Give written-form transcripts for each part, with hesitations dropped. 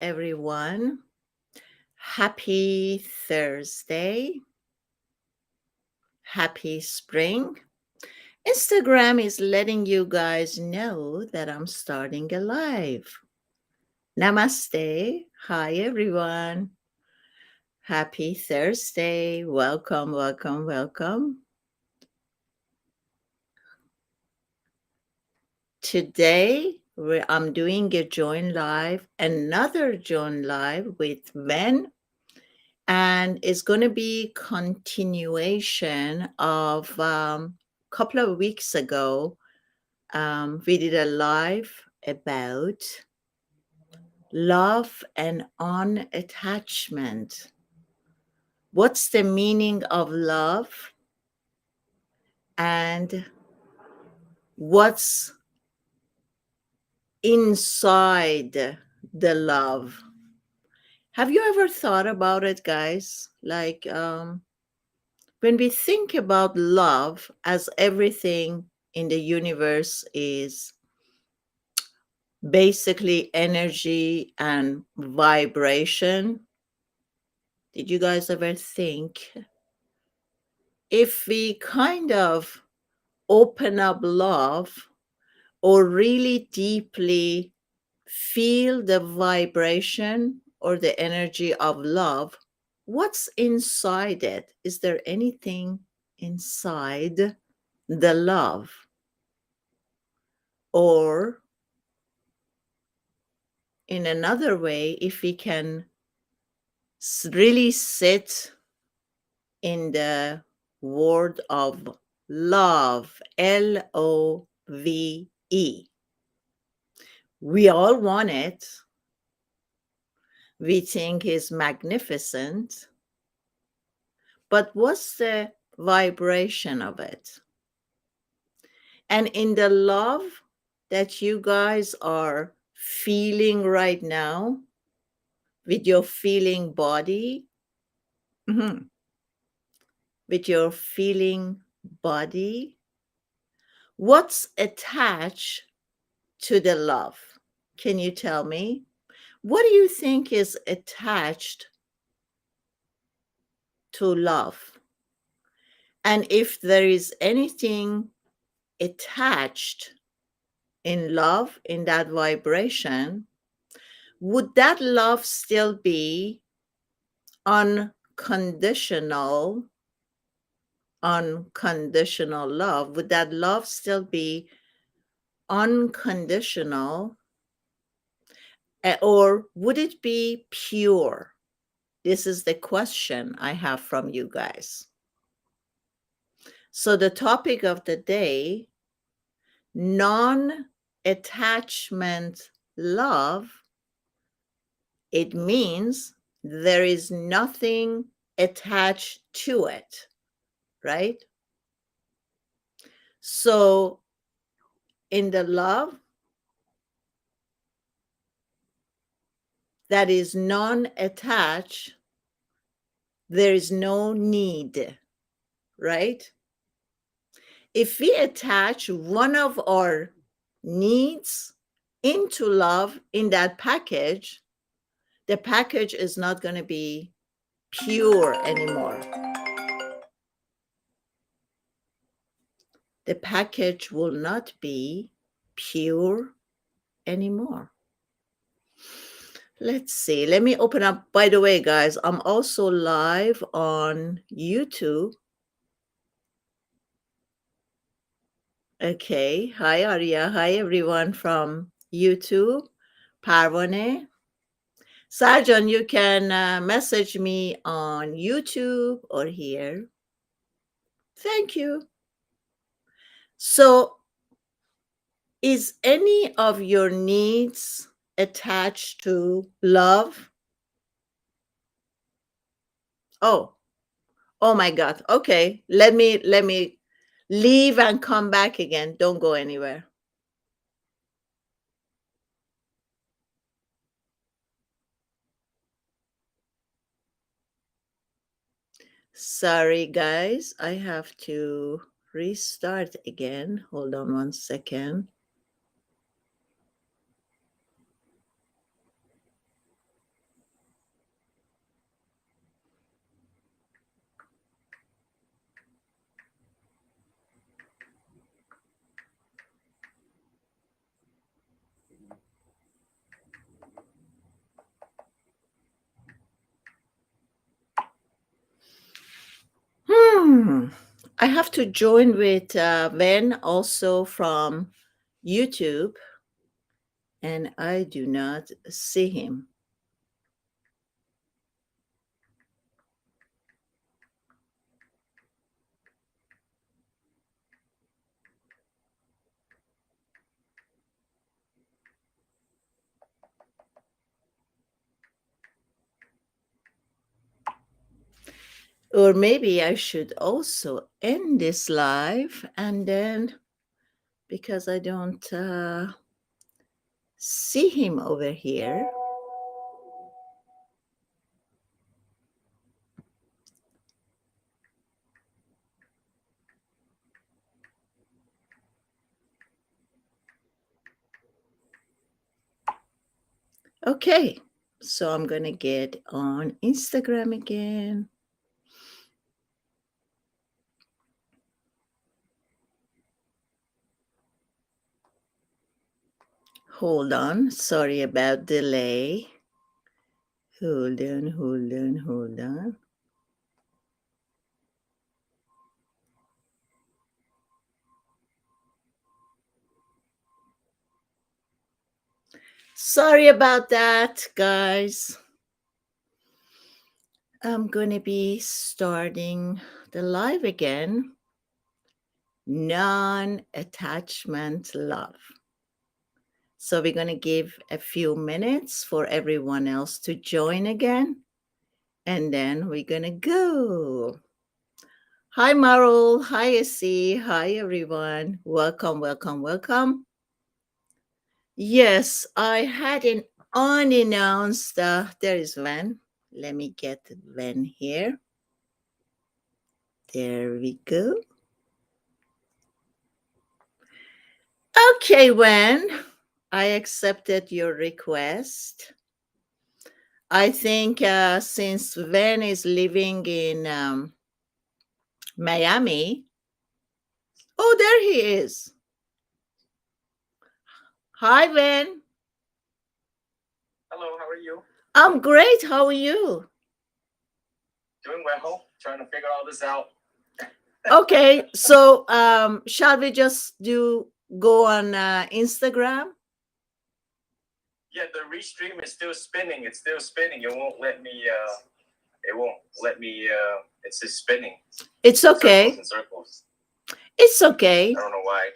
everyone. Happy Thursday. Happy spring. Instagram is letting you guys know that I'm starting a live. Namaste. Hi, everyone. Happy Thursday. Welcome, welcome, welcome. Today, I'm doing a join live, another join live with Ven, and it's going to be continuation of a couple of weeks ago. We did a live about love and unattachment. What's the meaning of love, and what's inside the love? Have you ever thought about it, guys? Like, when we think about love, as everything in the universe is basically energy and vibration, did you guys ever think if we kind of open up love or really deeply feel the vibration or the energy of love, what's inside it? Is there anything inside the love? Or in another way, if we can really sit in the word of love, Love. We all want it. We think it's magnificent. But what's the vibration of it? And in the love that you guys are feeling right now with your feeling body, with your feeling body, what's attached to the love? Can you tell me? What do you think is attached to love? And if there is anything attached in love, in that vibration, would that love still be unconditional love? Would that love still be unconditional, or would it be pure? This is the question I have from you guys. So the topic of the day, non-attachment love, it means there is nothing attached to it, right? So in the love that is non-attached, there is no need, right? If we attach one of our needs into love in that package, the package is not going to be pure anymore. The package will not be pure anymore. Let's see. Let me open up. By the way, guys, I'm also live on YouTube. Okay. Hi, Arya. Hi, everyone from YouTube. Parvane. Sarjan, you can message me on YouTube or here. Thank you. So, is any of your needs attached to love? Oh my God. Okay. Let me leave and come back again. Don't go anywhere. Sorry, guys. I have to restart again. Hold on one second. I have to join with Ven also from YouTube, and I do not see him. Or maybe I should also end this live and then, because I don't see him over here. Okay, so I'm going to get on Instagram again. Hold on, sorry about delay. Hold on. Sorry about that, guys. I'm going to be starting the live again. Non-attachment love. So we're going to give a few minutes for everyone else to join again. And then we're going to go. Hi, Marul. Hi, Essie. Hi, everyone. Welcome. Yes, I had an unannounced, there is Van. Let me get Van here. There we go. Okay, Van, I accepted your request. I think since Van is living in Miami. Oh, there he is. Hi, Van. Hello, how are you? I'm great. How are you? Doing well. Trying to figure all this out. Okay, so shall we just go on Instagram? Yeah, the restream is still spinning. It's still spinning. It won't let me. It's just spinning. It's okay. Circles and circles. It's okay. I don't know why.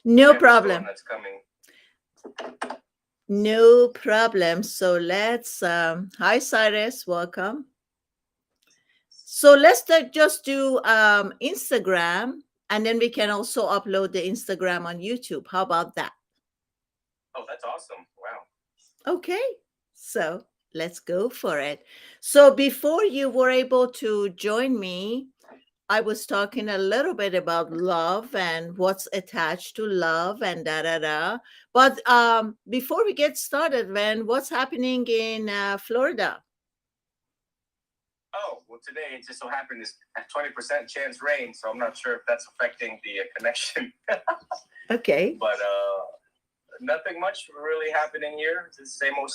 No problem. That's coming. No problem. So let's. Hi, Cyrus. Welcome. So let's just do Instagram, and then we can also upload the Instagram on YouTube. How about that? Oh, that's awesome. Wow. Okay, so let's go for it. So before you were able to join me, I was talking a little bit about love and what's attached to love and da da da. But before we get started, Van, what's happening in Florida? Oh, well, today it just so happened is a 20% chance rain, so I'm not sure if that's affecting the connection. Okay. But nothing much really happening here. It's the same old.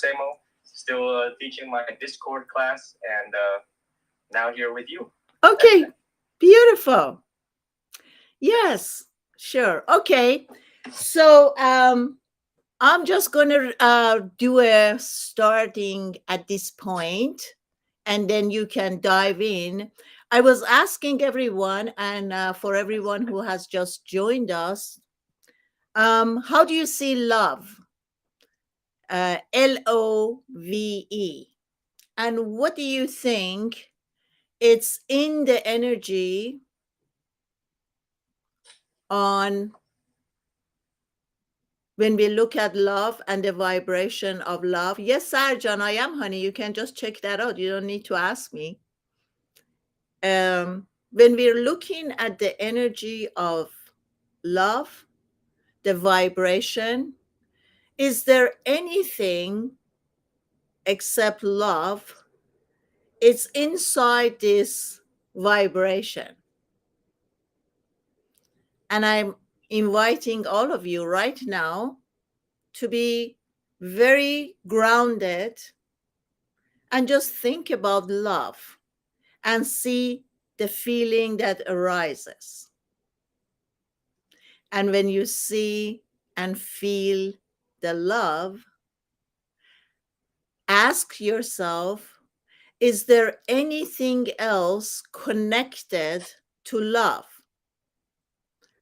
Still teaching my Discord class, and now here with you. Okay, beautiful. Yes, sure. Okay, so I'm just going to do a starting at this point, and then you can dive in. I was asking everyone, and for everyone who has just joined us, how do you see love? Love. And what do you think it's in the energy on when we look at love and the vibration of love? Yes, Sarjan, I am, honey. You can just check that out. You don't need to ask me. When we're looking at the energy of love, the vibration, is there anything except love? It's inside this vibration. And I'm inviting all of you right now to be very grounded and just think about love and see the feeling that arises. And when you see and feel the love, ask yourself, is there anything else connected to love?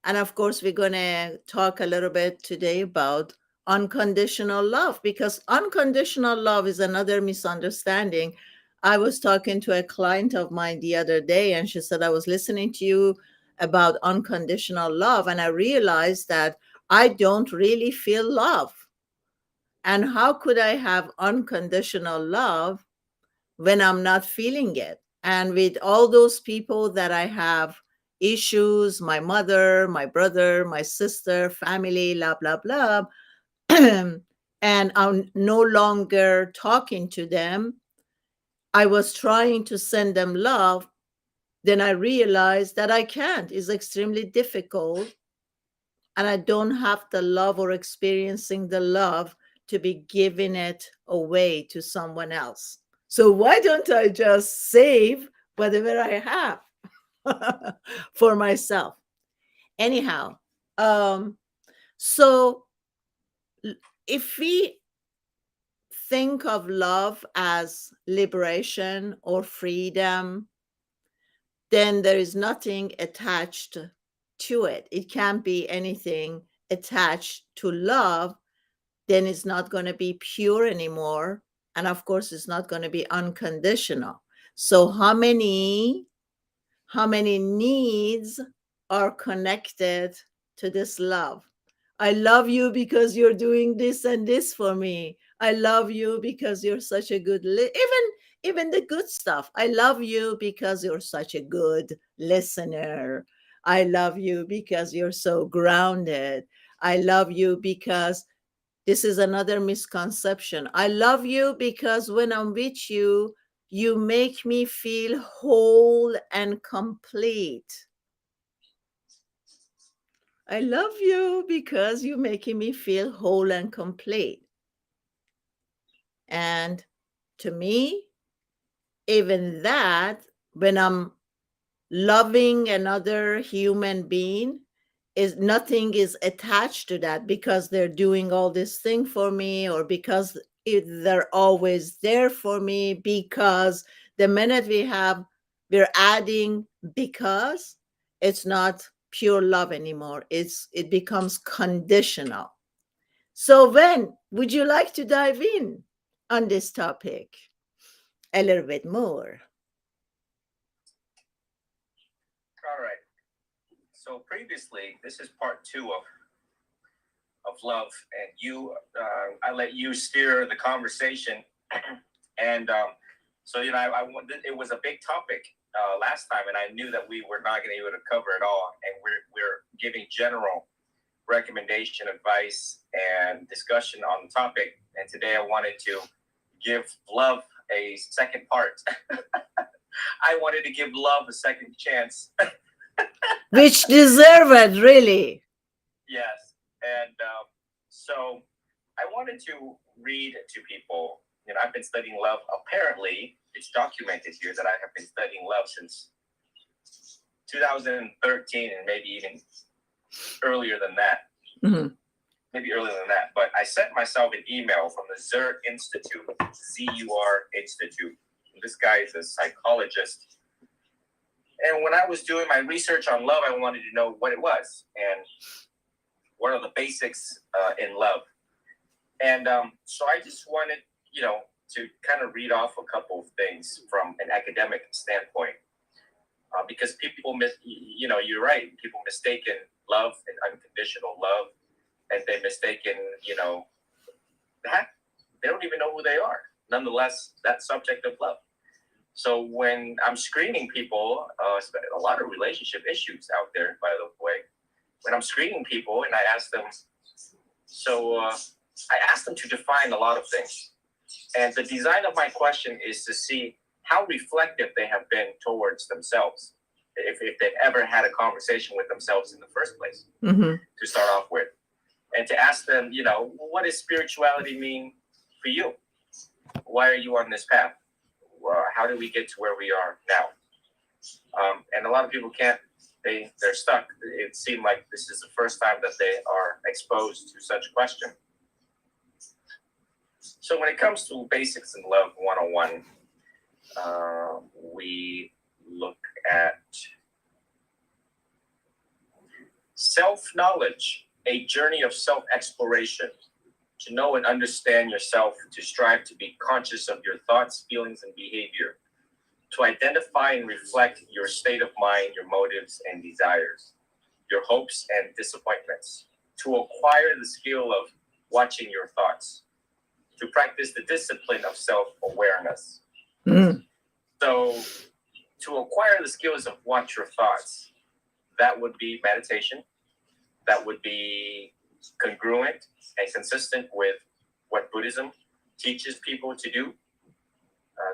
And of course, we're going to talk a little bit today about unconditional love, because unconditional love is another misunderstanding. I was talking to a client of mine the other day, and she said, I was listening to you about unconditional love, and I realized that I don't really feel love. And how could I have unconditional love when I'm not feeling it? And with all those people that I have issues, my mother, my brother, my sister, family, blah, blah, blah, and I'm no longer talking to them, I was trying to send them love. Then I realized that I can't. It's extremely difficult. And I don't have the love or experiencing the love to be giving it away to someone else. So why don't I just save whatever I have for myself? Anyhow, so if we think of love as liberation or freedom, then there is nothing attached to it. It can't be anything attached to love. Then it's not going to be pure anymore. And of course, it's not going to be unconditional. So how many needs are connected to this love? I love you because you're doing this and this for me. I love you because you're such a good even the good stuff. I love you because you're such a good listener. I love you because you're so grounded. I love you because this is another misconception. I love you because when I'm with you, you make me feel whole and complete. I love you because you're making me feel whole and complete. And to me, even that, when I'm loving another human being, is nothing is attached to that because they're doing all this thing for me, or because they're always there for me. Because the minute we're adding because, it's not pure love anymore. It becomes conditional. So when would you like to dive in on this topic a little bit more? All right. So previously, this is part two of love, and I let you steer the conversation, and so it was a big topic last time, and I knew that we were not going to be able to cover it all, and we're giving general recommendation, advice, and discussion on the topic. And today I wanted to give love a second part. I wanted to give love a second chance. Which deserve it, really. Yes. And so I wanted to read to people. I've been studying love. Apparently, it's documented here that I have been studying love since 2013, and maybe even earlier than that. Mm-hmm. Maybe earlier than that. But I sent myself an email from the ZUR Institute, ZUR Institute. This guy is a psychologist. And when I was doing my research on love, I wanted to know what it was and what are the basics in love. And so I just wanted, to kind of read off a couple of things from an academic standpoint. Because people you're right. People mistaken love and unconditional love, and they mistaken, that they don't even know who they are. Nonetheless, that subject of love. So when I'm screening people, a lot of relationship issues out there, by the way. When I'm screening people and I ask them, I ask them to define a lot of things. And the design of my question is to see how reflective they have been towards themselves, if they've ever had a conversation with themselves in the first place, to start off with. And to ask them, what does spirituality mean for you? Why are you on this path? How did we get to where we are now? And a lot of people can't. They're stuck. It seemed like this is the first time that they are exposed to such a question. So when it comes to basics in love 101, we look at self-knowledge, a journey of self-exploration, to know and understand yourself, to strive to be conscious of your thoughts, feelings, and behavior, to identify and reflect your state of mind, your motives and desires, your hopes and disappointments, to acquire the skill of watching your thoughts, to practice the discipline of self-awareness. So to acquire the skills of watch your thoughts, that would be meditation. That would be congruent and consistent with what Buddhism teaches people to do.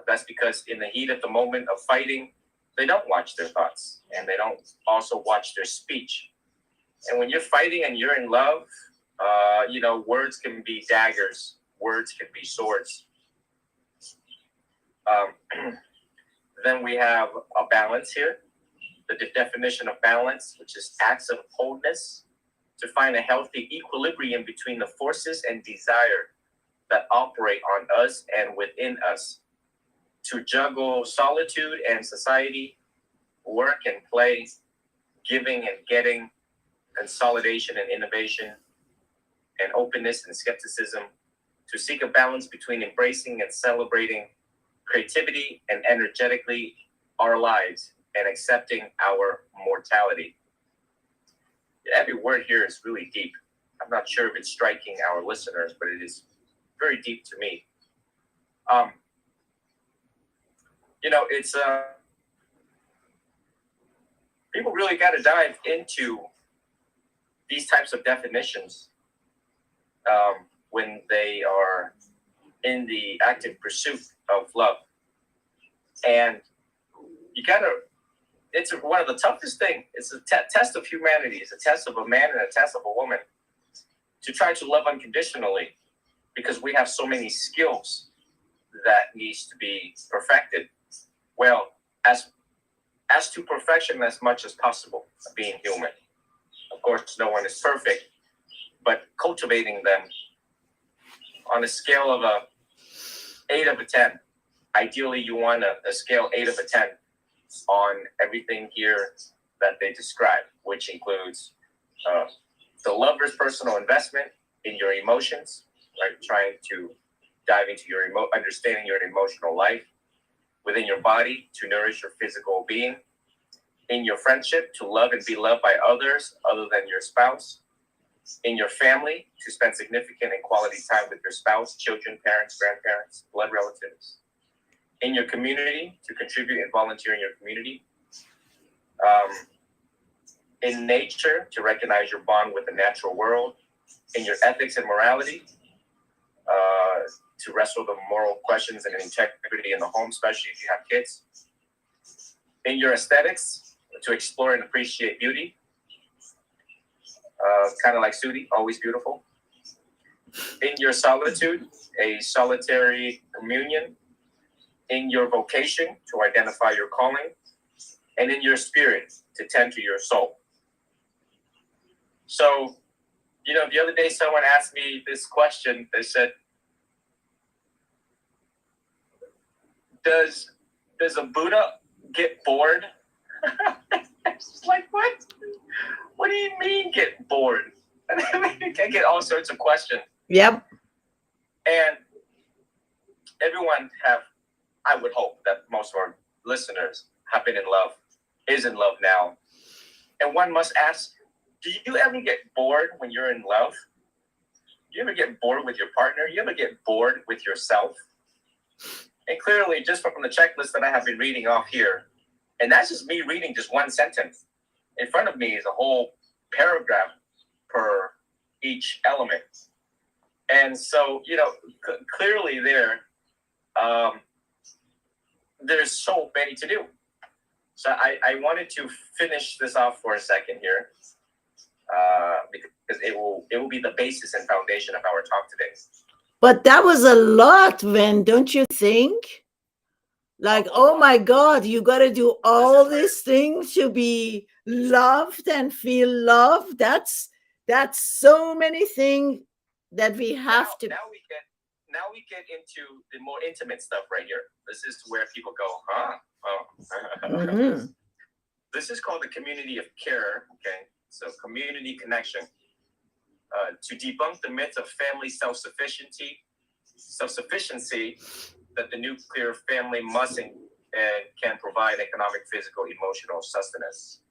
That's because in the heat of the moment of fighting, they don't watch their thoughts and they don't also watch their speech. And when you're fighting and you're in love, words can be daggers, words can be swords. Then we have a balance here, the definition of balance, which is acts of wholeness, to find a healthy equilibrium between the forces and desire that operate on us and within us, to juggle solitude and society, work and play, giving and getting, consolidation and innovation, and openness and skepticism, to seek a balance between embracing and celebrating creativity and energetically our lives and accepting our mortality. Every word here is really deep. I'm not sure if it's striking our listeners, but it is very deep to me. It's people really got to dive into these types of definitions when they are in the active pursuit of love. And it's one of the toughest things. It's a test of humanity. It's a test of a man and a test of a woman to try to love unconditionally, because we have so many skills that needs to be perfected. Well, as to perfection as much as possible, being human. Of course, no one is perfect, but cultivating them on a scale of 8 of 10. Ideally, you want a scale 8 of 10 on everything here that they describe, which includes the lover's personal investment in your emotions, right? Trying to dive into your understanding your emotional life, within your body to nourish your physical being, in your friendship to love and be loved by others other than your spouse, in your family to spend significant and quality time with your spouse, children, parents, grandparents, blood relatives, in your community to contribute and volunteer in your community, in nature to recognize your bond with the natural world, in your ethics and morality to wrestle the moral questions and integrity in the home, especially if you have kids, in your aesthetics to explore and appreciate beauty, kind of like Sudi, always beautiful, in your solitude, a solitary communion, in your vocation to identify your calling, and in your spirit to tend to your soul. So, the other day someone asked me this question. They said, does a Buddha get bored? It's like, what? What do you mean get bored? I mean, I get all sorts of questions. Yep. And everyone I would hope that most of our listeners have been in love, is in love now. And one must ask, do you ever get bored when you're in love? Do you ever get bored with your partner? You ever get bored with yourself? And clearly, just from the checklist that I have been reading off here, and that's just me reading just one sentence. In front of me is a whole paragraph per each element. And so, clearly there's so many to do. So I wanted to finish this off for a second here, because it will be the basis and foundation of our talk today. But that was a lot, Vin, don't you think? Like, A oh lot. my God, you got to do This all is where these things to be loved and feel loved. That's so many things that we have to. now we get into the more intimate stuff right here. This is where people go, huh? Oh. Mhm. This is called the community of care. Okay, so community connection. To debunk the myth of family self-sufficiency that the nuclear family must and can provide economic, physical, emotional sustenance.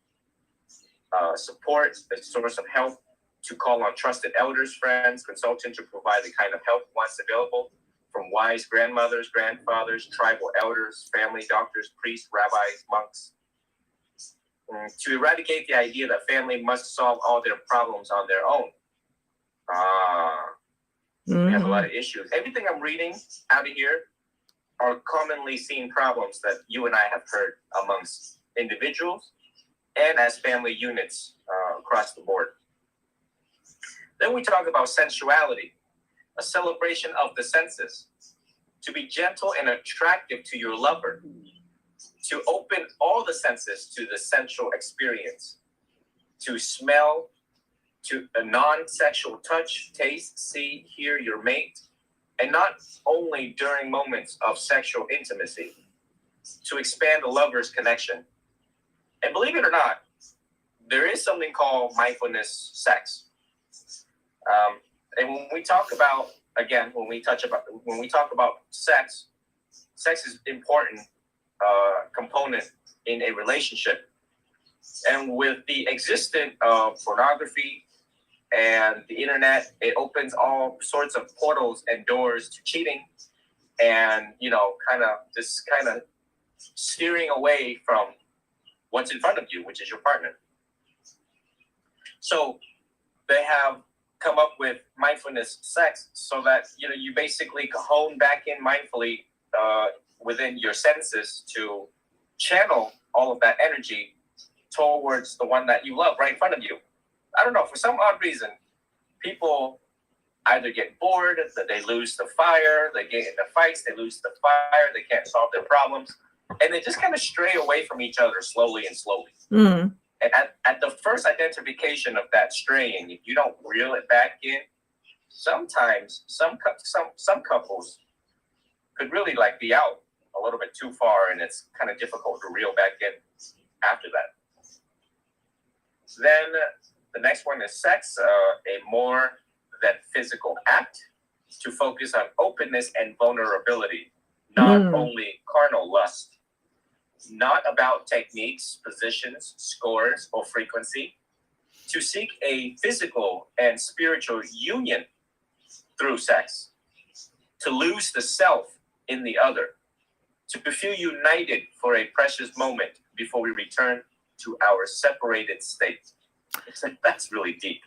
Support, a source of help, to call on trusted elders, friends, consultants to provide the kind of help once available from wise grandmothers, grandfathers, tribal elders, family doctors, priests, rabbis, monks. To eradicate the idea that family must solve all their problems on their own. We have a lot of issues. Everything I'm reading out of here are commonly seen problems that you and I have heard amongst individuals and as family units across the board. Then we talk about sensuality, a celebration of the senses, to be gentle and attractive to your lover, to open all the senses to the sensual experience, to smell, to a non-sexual touch, taste, see, hear your mate, and not only during moments of sexual intimacy, to expand the lover's connection. And believe it or not, there is something called mindfulness sex. And when we talk about, again, when we talk about sex, sex is important component in a relationship. And with the existence of pornography and the internet, it opens all sorts of portals and doors to cheating and, kind of steering away from what's in front of you, which is your partner. So they have come up with mindfulness sex so that, you basically hone back in mindfully within your senses to channel all of that energy towards the one that you love right in front of you. I don't know, for some odd reason, people either get bored, that they lose the fire, they get into fights, they lose the fire, they can't solve their problems, and they just kind of stray away from each other slowly. Mm. And at the first identification of that straying, if you don't reel it back in, sometimes some couples could really be out a little bit too far, and it's kind of difficult to reel back in after that. Then the next one is sex, a more than physical act, to focus on openness and vulnerability, not only carnal lust. Not about techniques, positions, scores, or frequency. To seek a physical and spiritual union through sex. To lose the self in the other. To feel united for a precious moment before we return to our separated state. That's really deep.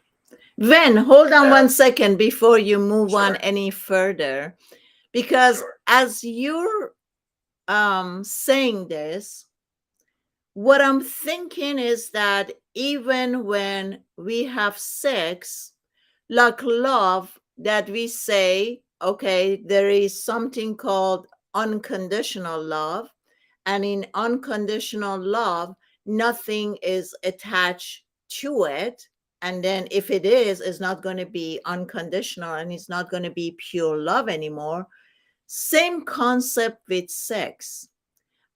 Ven, hold on 1 second before you move Sure. on any further, because Sure. as you're saying this, what I'm thinking is that even when we have sex, like love, that we say, okay, there is something called unconditional love. And in unconditional love, nothing is attached to it. And then if it is, it's not going to be unconditional and it's not going to be pure love anymore. Same concept with sex.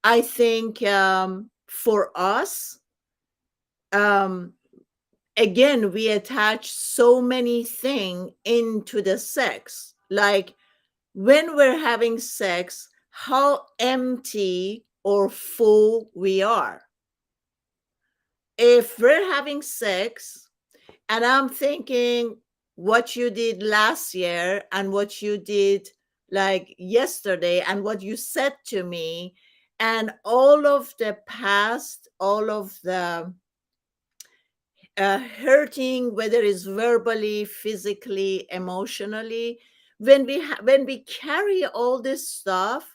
I think for us, again, we attach so many things into the sex. Like when we're having sex, how empty or full we are. If we're having sex and I'm thinking what you did last year and what you did like yesterday and what you said to me and all of the past, all of the hurting, whether it's verbally, physically, emotionally, when we carry all this stuff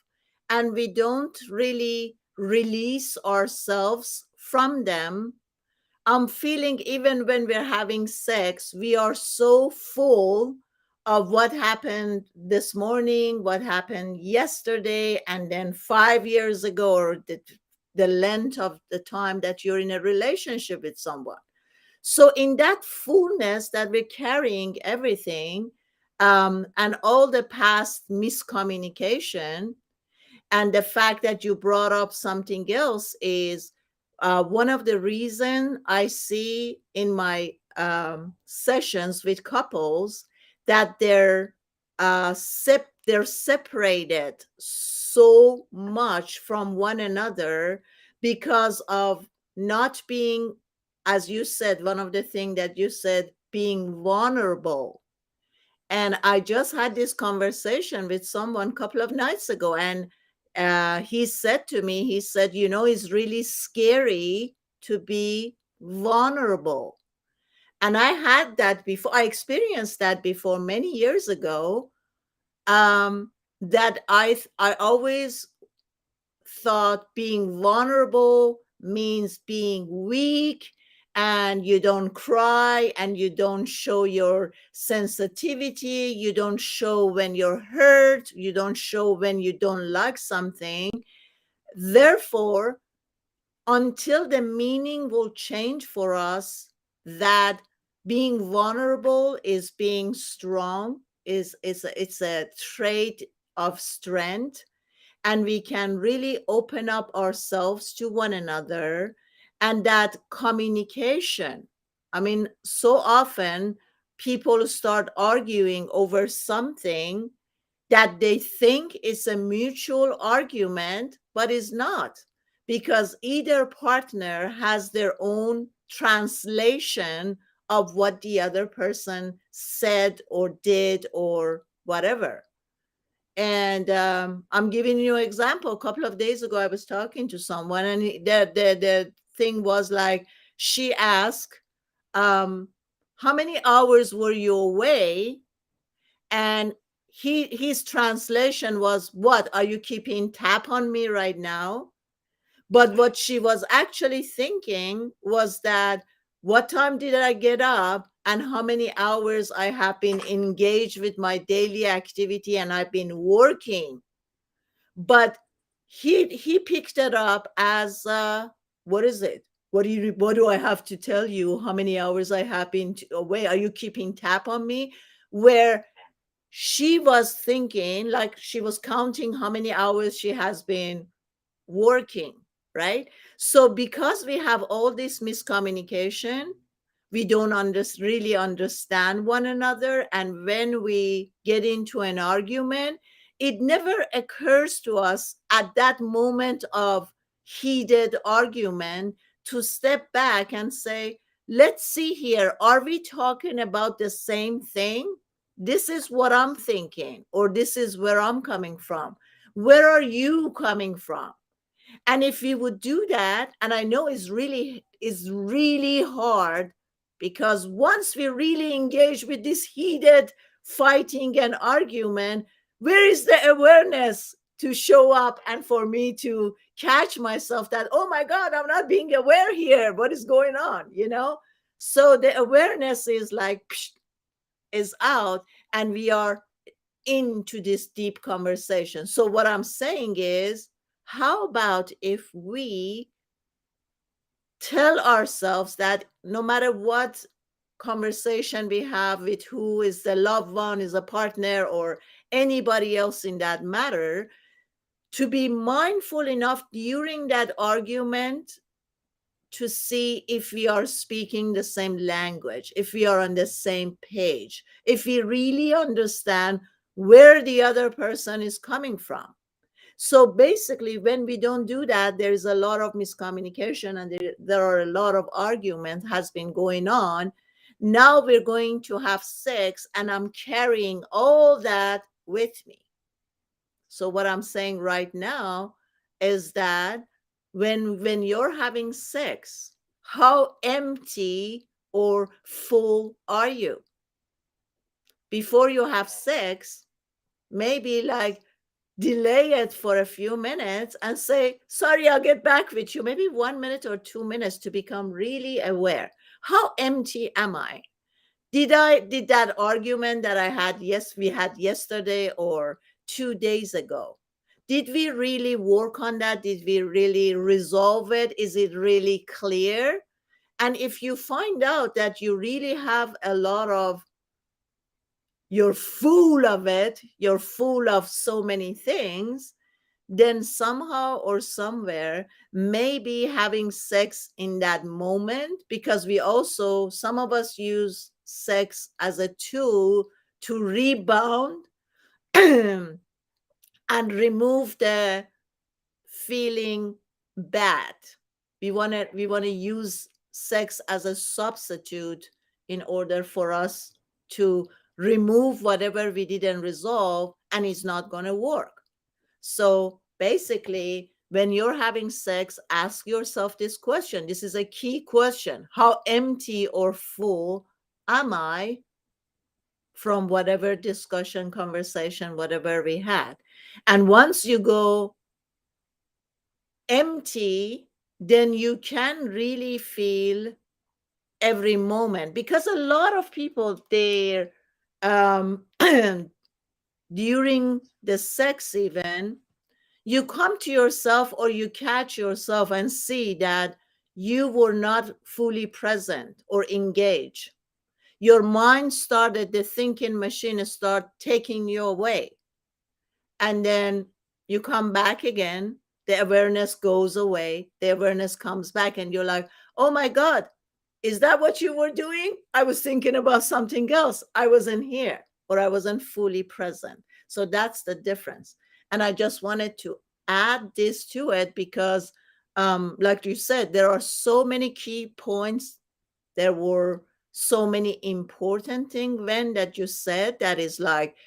and we don't really release ourselves from them, I'm feeling even when we're having sex, we are so full of what happened this morning, what happened yesterday, and then 5 years ago, or the length of the time that you're in a relationship with someone. So, in that fullness that we're carrying everything, and all the past miscommunication, and the fact that you brought up something else is one of the reason I see in my sessions with couples that they're separated so much from one another because of not being, as you said, one of the things that you said, being vulnerable. And I just had this conversation with someone a couple of nights ago, and he said to me, he said, it's really scary to be vulnerable. And I had that before. I experienced that before many years ago. That I always thought being vulnerable means being weak, and you don't cry, and you don't show your sensitivity, you don't show when you're hurt, you don't show when you don't like something. Therefore, until the meaning will change for us, that being vulnerable is being strong, it's a trait of strength, and we can really open up ourselves to one another. And that communication, I mean, so often people start arguing over something that they think is a mutual argument, but is not, because either partner has their own translation of what the other person said or did or whatever. And I'm giving you an example. A couple of days ago, I was talking to someone, and the thing was like, she asked, how many hours were you away? And his translation was, what, are you keeping tap on me right now? But what she was actually thinking was that, what time did I get up, and how many hours I have been engaged with my daily activity, and I've been working. But he picked it up as, what is it? What do I have to tell you? How many hours I have been away? Are you keeping tap on me? Where she was thinking, like, she was counting how many hours she has been working, right? So because we have all this miscommunication, we don't really understand one another. And when we get into an argument, it never occurs to us at that moment of heated argument to step back and say, let's see here, are we talking about the same thing? This is what I'm thinking, or this is where I'm coming from. Where are you coming from? And if we would do that, and I know is really hard, because once we really engage with this heated fighting and argument, where is the awareness to show up, and for me to catch myself that, oh my God, I'm not being aware here, what is going on, so the awareness is like, is out, and we are into this deep conversation. So, what I'm saying is, how about if we tell ourselves that no matter what conversation we have with who is the loved one, is a partner, or anybody else in that matter, to be mindful enough during that argument to see if we are speaking the same language, if we are on the same page, if we really understand where the other person is coming from. So basically, when we don't do that, there is a lot of miscommunication, and there are a lot of argument has been going on. Now we're going to have sex, and I'm carrying all that with me. So what I'm saying right now is that when you're having sex, how empty or full are you? Before you have sex, maybe like delay it for a few minutes and say, sorry, I'll get back with you. Maybe 1 minute or 2 minutes to become really aware. How empty am I? Did that argument that we had yesterday or 2 days ago, did we really work on that? Did we really resolve it? Is it really clear? And if you find out that you really have a lot of, you're full of it, you're full of so many things, then somehow or somewhere, maybe having sex in that moment, because we also, some of us use sex as a tool to rebound and remove the feeling bad. We want to use sex as a substitute in order for us to remove whatever we didn't resolve, and it's not going to work. So basically, when you're having sex, ask yourself this question. This is a key question. How empty or full am I from whatever discussion, conversation, whatever we had? And once you go empty, then you can really feel every moment, because a lot of people, they're um, during the sex even, you come to yourself or you catch yourself and see that you were not fully present or engaged. Your mind started, the thinking machine start taking you away, and then you come back again, the awareness goes away, the awareness comes back, and you're like, oh my god, is that what you were doing? I was thinking about something else. I wasn't here, or I wasn't fully present. So that's the difference. And I just wanted to add this to it because, like you said, there are so many key points. There were so many important things, when that you said, that is like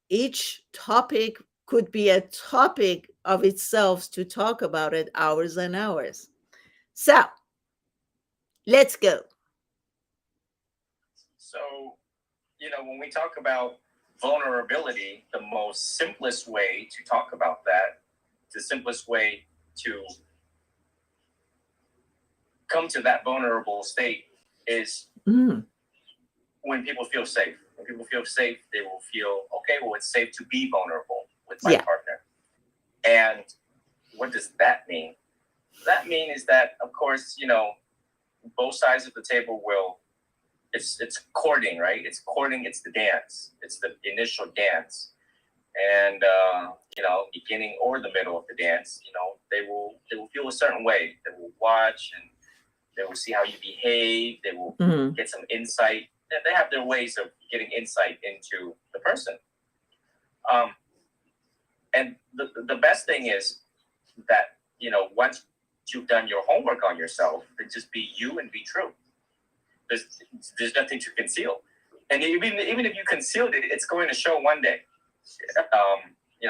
each topic could be a topic of itself to talk about it hours and hours. So let's go. So, when we talk about vulnerability, the most simplest way to talk about that, the simplest way to come to that vulnerable state is when people feel safe. When people feel safe, they will feel, okay, well, it's safe to be vulnerable with my partner. And what does that mean? That means is that, of course, both sides of the table will, it's courting, right? It's courting, it's the dance. It's the initial dance. And, beginning or the middle of the dance, they will feel a certain way. They will watch and they will see how you behave. They will get some insight. They have their ways of getting insight into the person. And the best thing is that, once you've done your homework on yourself, then just be you and be true. There's nothing to conceal. And even if you concealed it, it's going to show one day.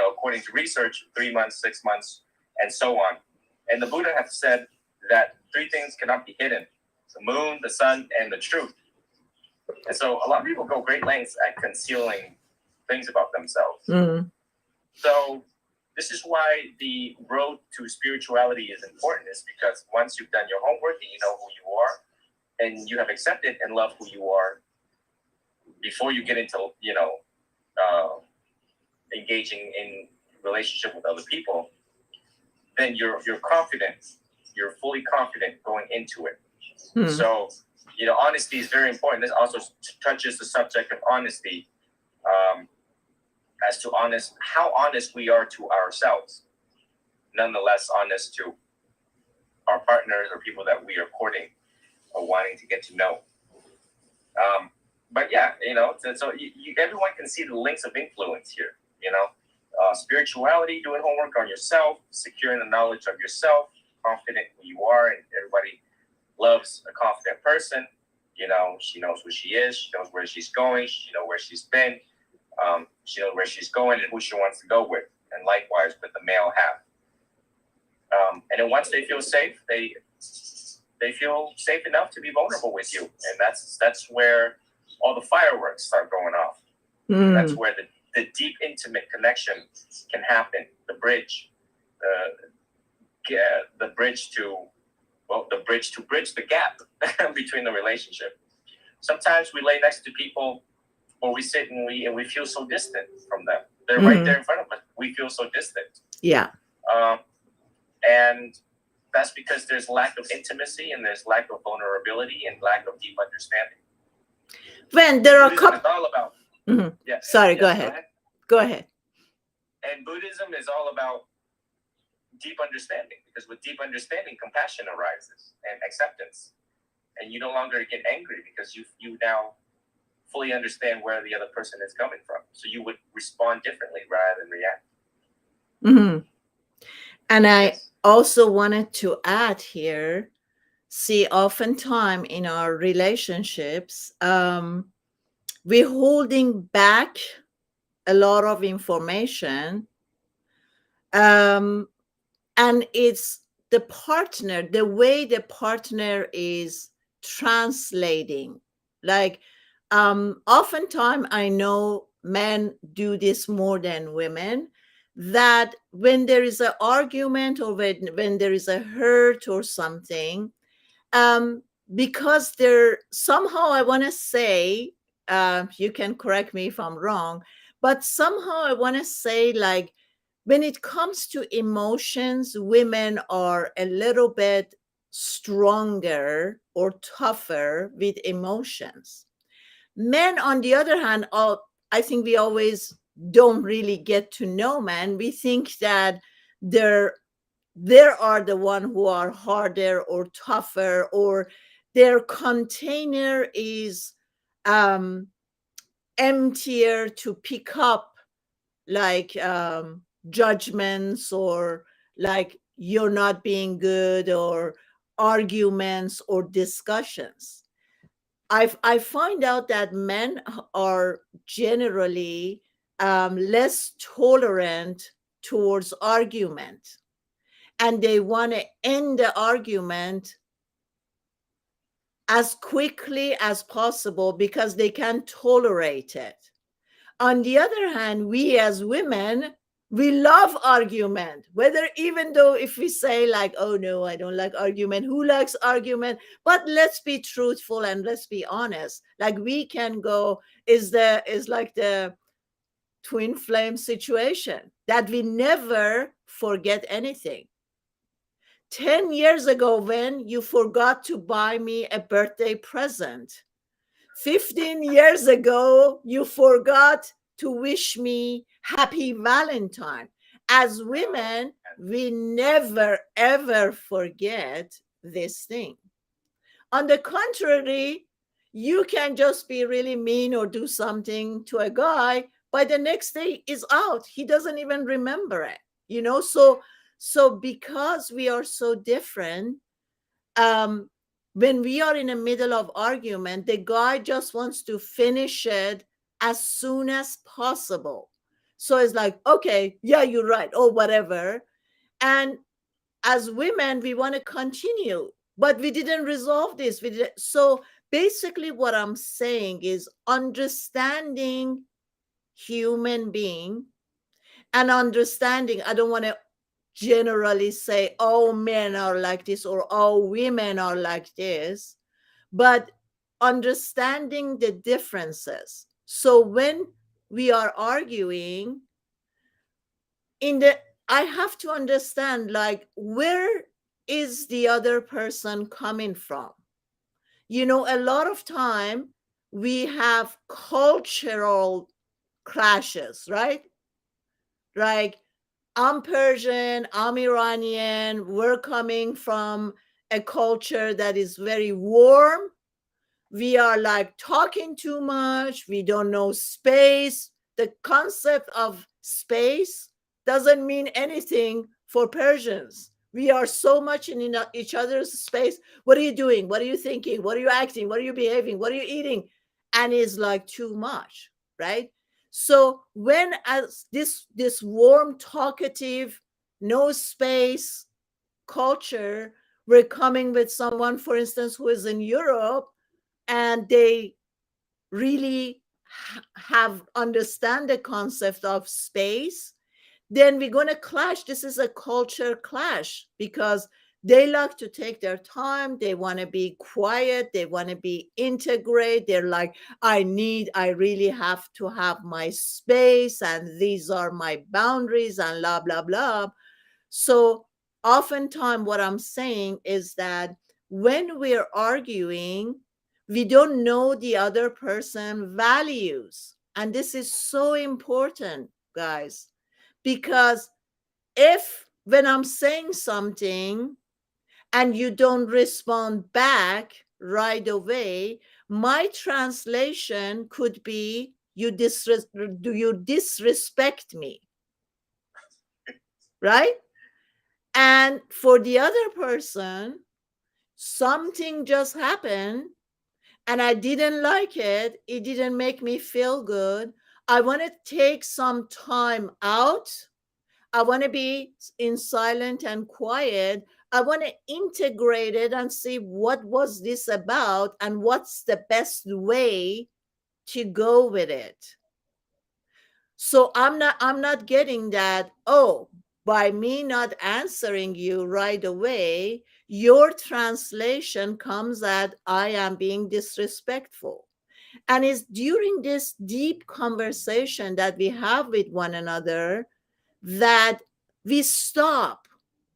According to research, 3 months, 6 months, and so on. And the Buddha has said that 3 things cannot be hidden: the moon, the sun, and the truth. And so a lot of people go great lengths at concealing things about themselves. So this is why the road to spirituality is important, is because once you've done your homework and you know who you are, and you have accepted and loved who you are, before you get into, engaging in relationship with other people, then you're confident. You're fully confident going into it. So, honesty is very important. This also touches the subject of honesty, as to how honest we are to ourselves. Nonetheless, honest to our partners or people that we are courting or wanting to get to know. But yeah, so everyone can see the links of influence here. Spirituality, doing homework on yourself, securing the knowledge of yourself, confident who you are, and everybody loves a confident person. She knows who she is, she knows where she's going, she knows where she's been, she knows where she's going and who she wants to go with, and likewise with the male half. And then once they feel safe, they feel safe enough to be vulnerable with you, and that's where all the fireworks start going off. That's where the deep, intimate connection can happen. The bridge to bridge the gap between the relationship. Sometimes we lay next to people, or we sit and we feel so distant from them. They're right there in front of us. We feel so distant. Yeah. And that's because there's lack of intimacy, and there's lack of vulnerability, and lack of deep understanding. When there are a couple, it's all about. Yeah. Sorry, go ahead. Go ahead. And Buddhism is all about deep understanding, because with deep understanding, compassion arises and acceptance, and you no longer get angry because you now fully understand where the other person is coming from. So you would respond differently rather than react. And I also wanted to add here, see, oftentimes in our relationships, we're holding back a lot of information. And it's the partner, the way the partner is translating. Like, oftentimes I know men do this more than women, that when there is an argument, or when there is a hurt or something, because they're somehow, I want to say, you can correct me if I'm wrong, but somehow I want to say, like, when it comes to emotions, women are a little bit stronger or tougher with emotions. Men, on the other hand, I think we always don't really get to know men. We think that they're are the one who are harder or tougher, or their container is emptier to pick up, like, judgments, or like you're not being good, or arguments or discussions. I find out that men are generally less tolerant towards argument, and they want to end the argument as quickly as possible because they can't tolerate it. On the other hand, we as women, we love argument, whether, even though if we say, like, oh no, I don't like argument, who likes argument? But let's be truthful and let's be honest. Like, we can go, is like the twin flame situation, that we never forget anything. 10 years ago, when you forgot to buy me a birthday present, 15 years ago, you forgot to wish me happy Valentine. As women, we never, ever forget this thing. On the contrary, you can just be really mean or do something to a guy, by the next day is out. He doesn't even remember it, So because we are so different, when we are in the middle of argument, the guy just wants to finish it as soon as possible. So it's like, okay, yeah, you're right, or whatever. And as women, we want to continue, but we didn't resolve this. So basically what I'm saying is understanding human being, and understanding, I don't want to generally say all men are like this or all women are like this, but understanding the differences. So when we are arguing, I have to understand, like, where is the other person coming from? A lot of time we have cultural clashes, right? Like, I'm Persian, I'm Iranian, we're coming from a culture that is very warm. We are like talking too much. We don't know space. The concept of space doesn't mean anything for Persians. We are so much in each other's space. What are you doing? What are you thinking? What are you acting? What are you behaving? What are you eating? And it's like too much, right? So when, as this warm, talkative, no space culture, we're coming with someone, for instance, who is in Europe, and they really have understand the concept of space, then we're going to clash. This is a culture clash, because They like to take their time. They want to be quiet. They want to be integrate. They're like, I really have to have my space, and these are my boundaries, and blah, blah, blah. So oftentimes what I'm saying is that when we're arguing, we don't know the other person values. And this is so important, guys, because if when I'm saying something and you don't respond back right away, my translation could be do you disrespect me, right? And for the other person, something just happened and I didn't like it. It didn't make me feel good. I want to take some time out. I want to be in silent and quiet. I want to integrate it and see what was this about and what's the best way to go with it. So I'm not getting that, oh, by me not answering you right away, your translation comes at I am being disrespectful. And it's during this deep conversation that we have with one another that we stop.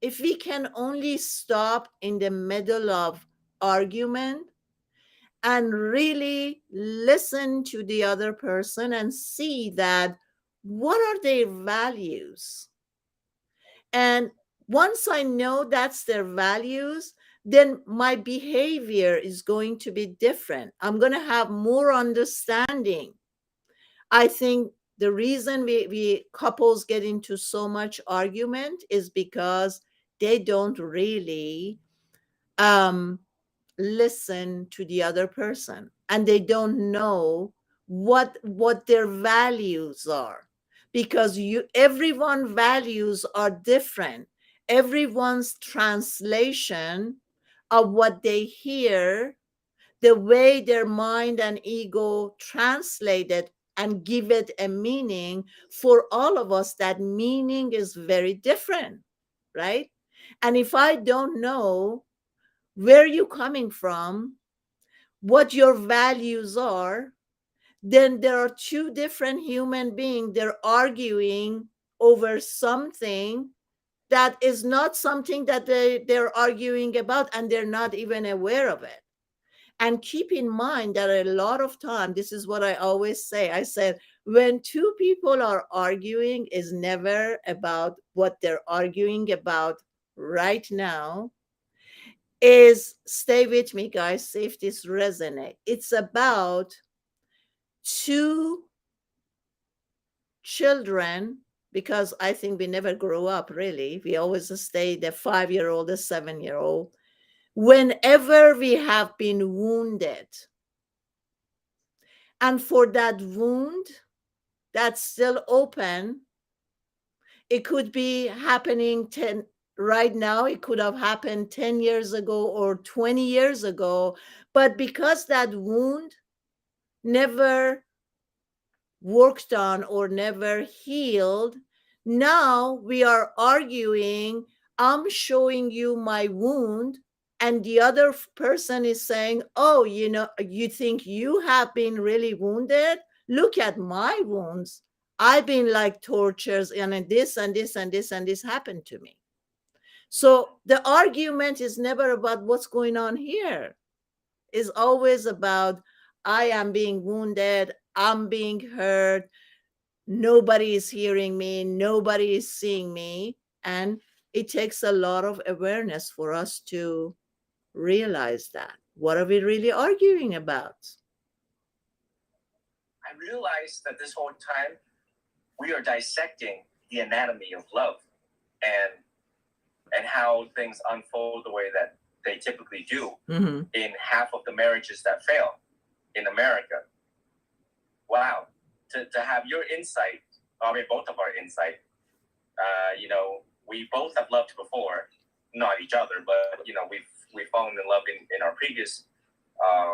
If we can only stop in the middle of argument and really listen to the other person and see that what are their values. And once I know that's their values, then my behavior is going to be different. I'm going to have more understanding. I think the reason we couples get into so much argument is because they don't really um, listen to the other person, and they don't know what their values are, because you everyone values are different. Everyone's translation of what they hear, the way their mind and ego translate it and give it a meaning, for all of us that meaning is very different, right? And if I don't know where you're coming from, what your values are, then there are two different human beings. They're arguing over something that is not something that they're arguing about, and they're not even aware of it. And keep in mind that a lot of time, this is what I always say. I said, when two people are arguing, is never about what they're arguing about right now. Is, stay with me, guys, see if this resonate. It's about two children, because I think we never grow up really. We always stay the 5-year-old, the 7-year-old. Whenever we have been wounded, and for that wound that's still open, it could be happening 10 right now, it could have happened 10 years ago or 20 years ago, but because that wound never worked on or never healed, now we are arguing. I'm showing you my wound, and the other person is saying, oh, you think you have been really wounded? Look at my wounds. I've been like tortures, and this and this and this and this happened to me. So the argument is never about what's going on here. It's always about I am being wounded, I'm being hurt, nobody is hearing me, nobody is seeing me. And it takes a lot of awareness for us to realize that. What are we really arguing about? I realized that this whole time we are dissecting the anatomy of love and how things unfold the way that they typically do in half of the marriages that fail in America. Wow. To have your insight, I mean, both of our insight, we both have loved before, not each other, but, we've fallen in love in our previous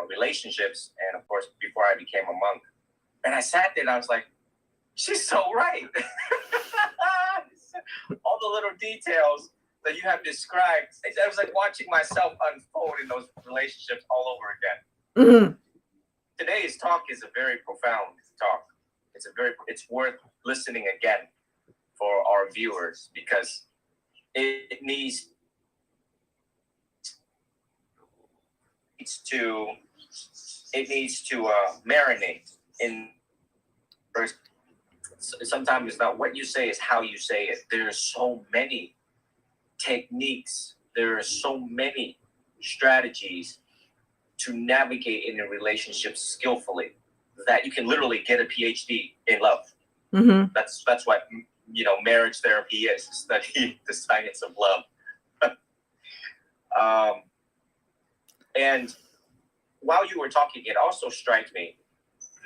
relationships. And of course, before I became a monk. And I sat there and I was like, she's so right. All the little details that you have described, it was like watching myself unfold in those relationships all over again. Mm-hmm. Today's talk is a very profound talk. It's worth listening again for our viewers, because it needs to marinate in. Sometimes it's not what you say, it's how you say it. There are so many techniques, there are so many strategies to navigate in a relationship skillfully that you can literally get a PhD in love. Mm-hmm. That's what marriage therapy is, study the science of love. And while you were talking, it also strikes me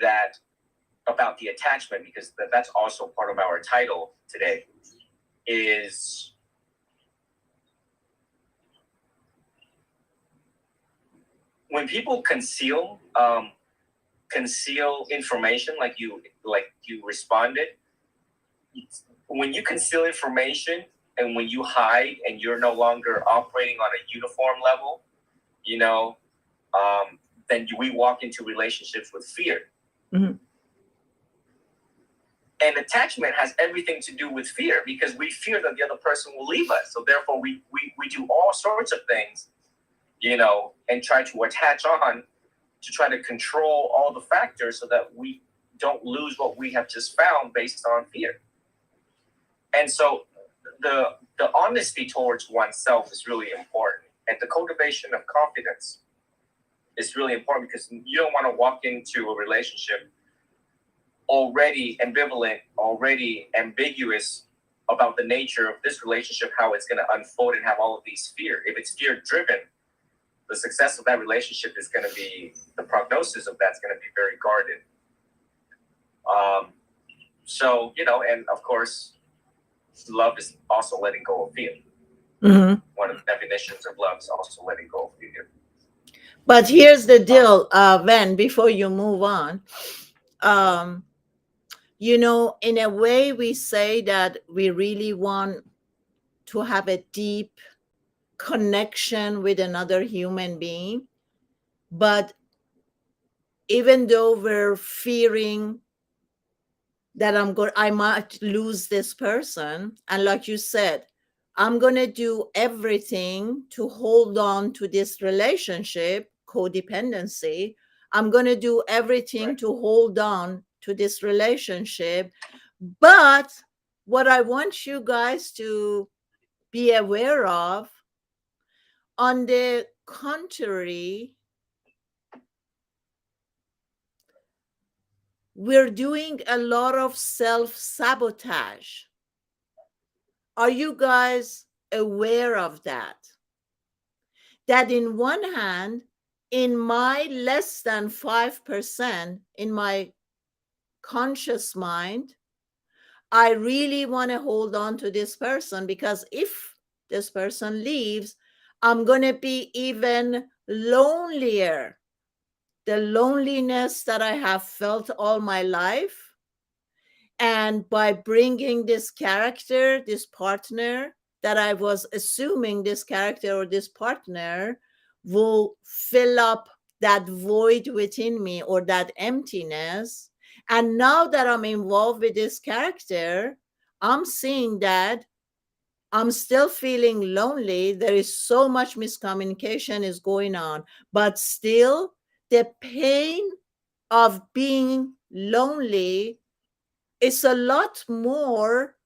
that about the attachment, because that's also part of our title today, is when people conceal information, like you responded. When you conceal information and when you hide and you're no longer operating on a uniform level, then we walk into relationships with fear. Mm-hmm. And attachment has everything to do with fear, because we fear that the other person will leave us. So therefore we do all sorts of things, and try to attach on to try to control all the factors so that we don't lose what we have just found based on fear. And so the honesty towards oneself is really important. And the cultivation of confidence is really important, because you don't want to walk into a relationship already ambivalent, already ambiguous about the nature of this relationship, how it's going to unfold, and have all of these fear. If it's fear driven, the success of that relationship is going to be, the prognosis of that's going to be very guarded. So, and of course, love is also letting go of fear. Mm-hmm. One of the definitions of love is also letting go of fear. But here's the deal, Ven, before you move on. In a way, we say that we really want to have a deep connection with another human being. But even though we're fearing that I might lose this person, and like you said, I'm going to do everything to hold on to this relationship, codependency. I'm going to do everything to hold on to this relationship. But what I want you guys to be aware of, on the contrary, we're doing a lot of self-sabotage. Are you guys aware of that? That in one hand, in my less than 5%, in my conscious mind, I really want to hold on to this person, because if this person leaves, I'm going to be even lonelier. The loneliness that I have felt all my life. And by bringing this character, this partner, that I was assuming this character or this partner will fill up that void within me, or that emptiness. And now that I'm involved with this character, I'm seeing that I'm still feeling lonely. There is so much miscommunication is going on, but still the pain of being lonely is a lot more.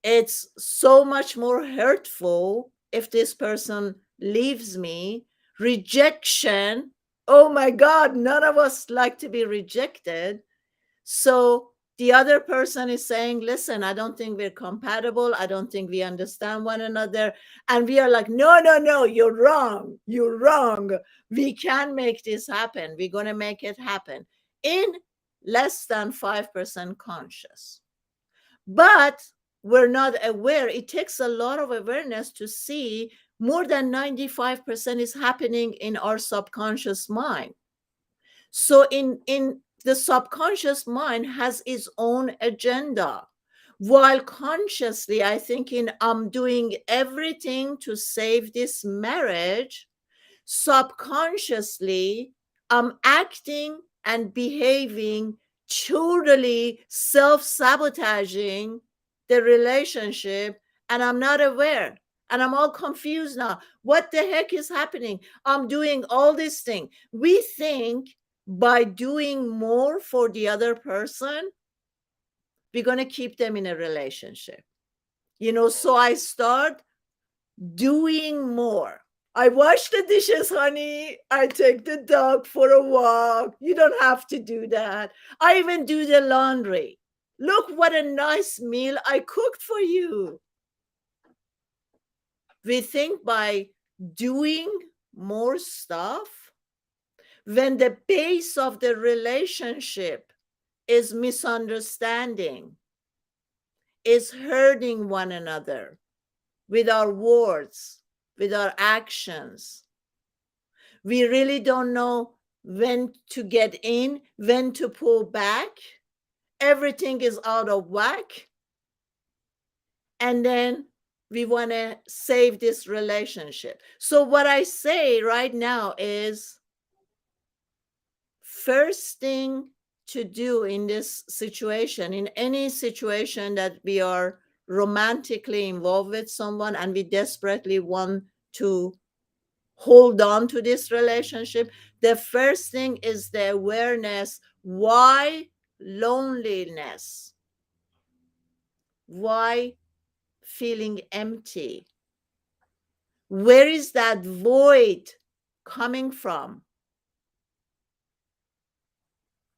It's so much more hurtful if this person leaves me. Rejection. Oh my God, none of us like to be rejected. So the other person is saying, listen, I don't think we're compatible. I don't think we understand one another. And we are like, no, no, no, you're wrong. You're wrong. We can make this happen. We're going to make it happen in less than 5% conscious. But we're not aware. It takes a lot of awareness to see more than 95% is happening in our subconscious mind. So in the subconscious mind has its own agenda. While consciously I thinking I'm doing everything to save this marriage, subconsciously I'm acting and behaving totally self-sabotaging the relationship, and I'm not aware, and I'm all confused now. What the heck is happening? I'm doing all this thing. We think by doing more for the other person we're going to keep them in a relationship, so I start doing more. I wash the dishes, honey. I take the dog for a walk. You don't have to do that. I even do the laundry. Look what a nice meal I cooked for you. We think by doing more stuff when the base of the relationship is misunderstanding, is hurting one another with our words, with our actions. We really don't know when to get in, when to pull back. Everything is out of whack. And then we want to save this relationship. So, what I say right now is first thing to do in this situation, in any situation that we are romantically involved with someone and we desperately want to hold on to this relationship, the first thing is the awareness. Why loneliness? Why feeling empty? Where is that void coming from?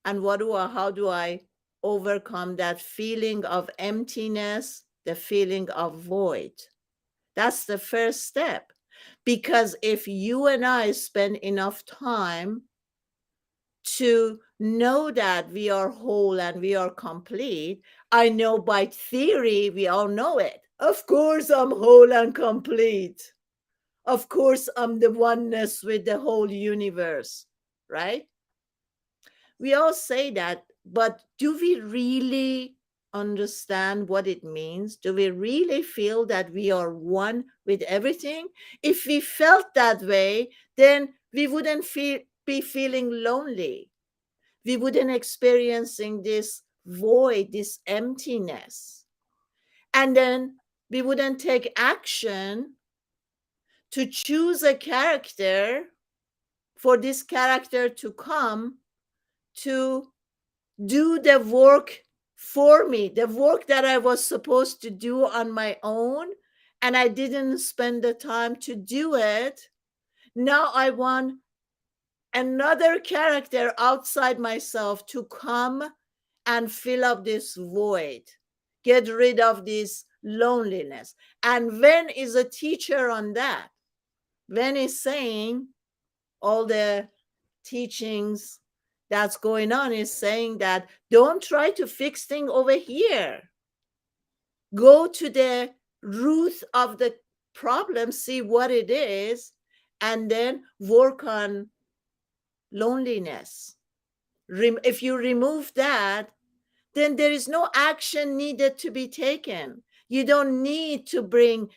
And how do I overcome that feeling of emptiness, the feeling of void? That's the first step. Because if you and I spend enough time to know that we are whole and we are complete, I know by theory, we all know it. Of course, I'm whole and complete. Of course, I'm the oneness with the whole universe, right? We all say that, but do we really understand what it means? Do we really feel that we are one with everything? If we felt that way, then we wouldn't be feeling lonely. We wouldn't experiencing this void, this emptiness. And then we wouldn't take action to choose a character, for this character to come to do the work for me, the work that I was supposed to do on my own, and I didn't spend the time to do it. Now I want another character outside myself to come and fill up this void, get rid of this loneliness. And Ven is a teacher on that. Ven is saying all the teachings that's going on is saying that don't try to fix things over here. Go to the root of the problem, see what it is, and then work on loneliness. If you remove that, then there is no action needed to be taken. You don't need to bring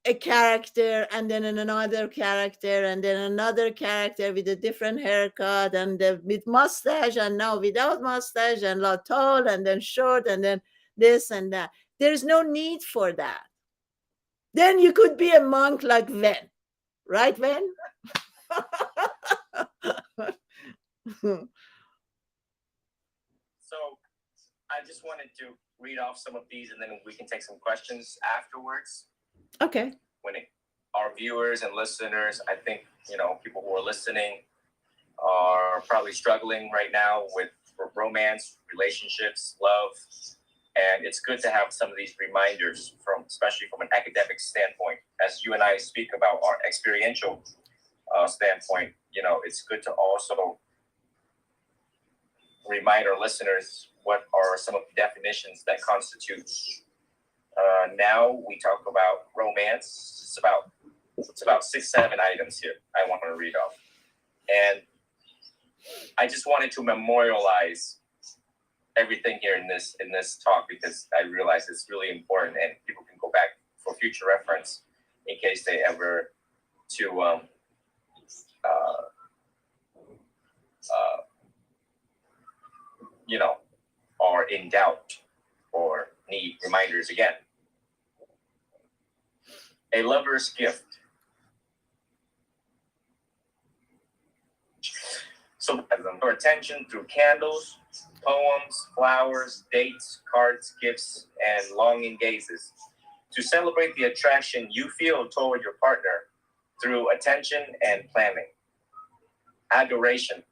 a character and then another character and then another character with a different haircut and with mustache and now without mustache and tall and then short and then this and that. There's no need for that. Then you could be a monk like Ven, right, Ven? So I just wanted to read off some of these, and then we can take some questions afterwards. Okay. Our viewers and listeners, I think, people who are listening are probably struggling right now with romance, relationships, love. And it's good to have some of these reminders especially from an academic standpoint. As you and I speak about our experiential standpoint, it's good to also remind our listeners what are some of the definitions that constitute. Now we talk about romance. It's about 6-7 items here I want to read off. And I just wanted to memorialize everything here in this talk because I realize it's really important and people can go back for future reference in case they ever to uh, uh, you know, are in doubt or need reminders again. A lover's gift. So for attention through candles, poems, flowers, dates, cards, gifts, and longing gazes. To celebrate the attraction you feel toward your partner through attention and planning. Adoration.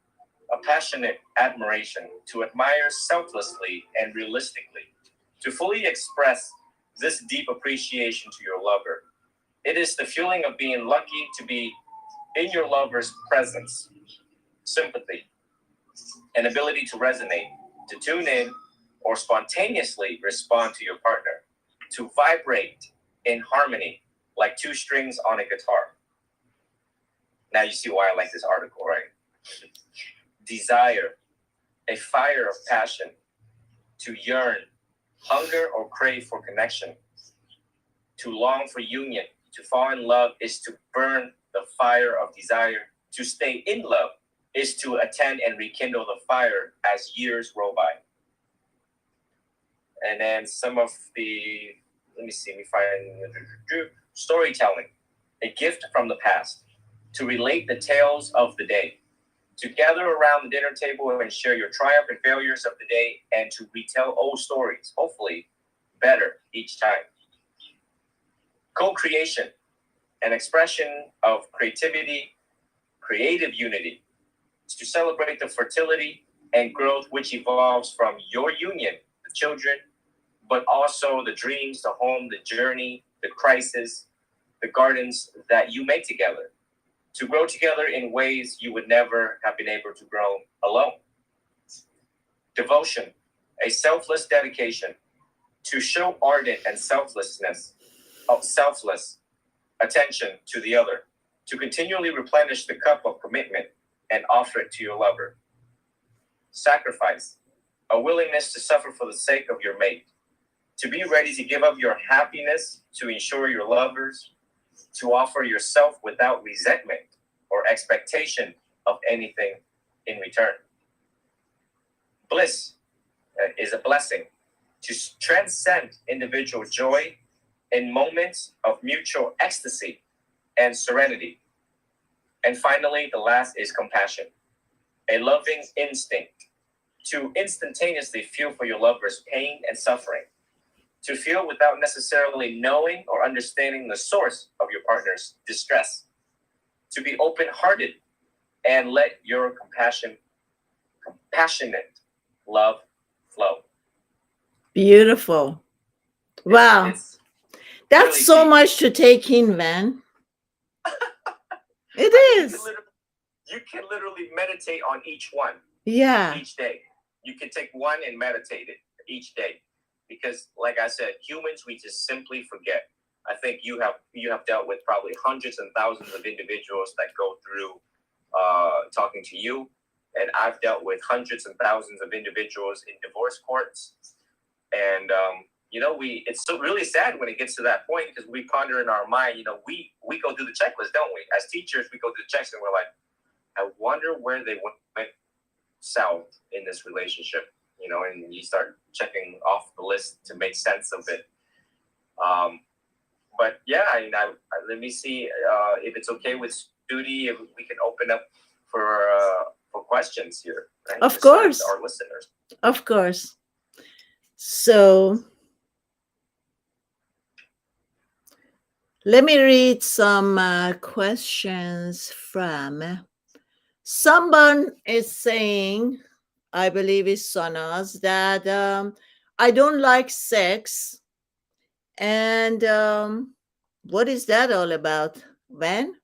A passionate admiration to admire selflessly and realistically. To fully express this deep appreciation to your lover. It is the feeling of being lucky to be in your lover's presence. Sympathy, an ability to resonate, to tune in, or spontaneously respond to your partner, to vibrate in harmony like two strings on a guitar. Now you see why I like this article, right? Desire, a fire of passion, to yearn, hunger or crave for connection, to long for union, to fall in love is to burn the fire of desire, to stay in love is to attend and rekindle the fire as years roll by. And then some of the, let me find storytelling, a gift from the past, to relate the tales of the day, to gather around the dinner table and share your triumph and failures of the day and to retell old stories, hopefully better each time. Co-creation, an expression of creativity, creative unity, to celebrate the fertility and growth which evolves from your union, the children, but also the dreams, the home, the journey, the crisis, the gardens that you make together, to grow together in ways you would never have been able to grow alone. Devotion, a selfless dedication to show ardent and selfless attention to the other, to continually replenish the cup of commitment and offer it to your lover. Sacrifice, a willingness to suffer for the sake of your mate, to be ready to give up your happiness to ensure your lovers, to offer yourself without resentment or expectation of anything in return. Bliss is a blessing to transcend individual joy in moments of mutual ecstasy and serenity. And finally, the last is compassion, a loving instinct to instantaneously feel for your lover's pain and suffering, to feel without necessarily knowing or understanding the source of your partner's distress, to be open-hearted and let your compassionate love flow. Beautiful. Wow. It's That's really so deep. much to take in, man. It is. You can literally meditate on each one. Yeah. Each day. You can take one and meditate it each day. Because like I said, humans, we just simply forget. I think you have dealt with probably hundreds and thousands of individuals that go through talking to you. And I've dealt with hundreds and thousands of individuals in divorce courts. And, it's so really sad when it gets to that point because we ponder in our mind, we go through the checklist, don't we? As teachers, we go through the checklist and we're like, I wonder where they went south in this relationship, and you start checking off the list to make sense of it. But yeah, let me see if it's okay with Sudi, if we can open up for questions here. Right? Of course. Our listeners. Of course. So let me read some questions from someone is saying, I believe it's saunas, that I don't like sex. And what is that all about, Van?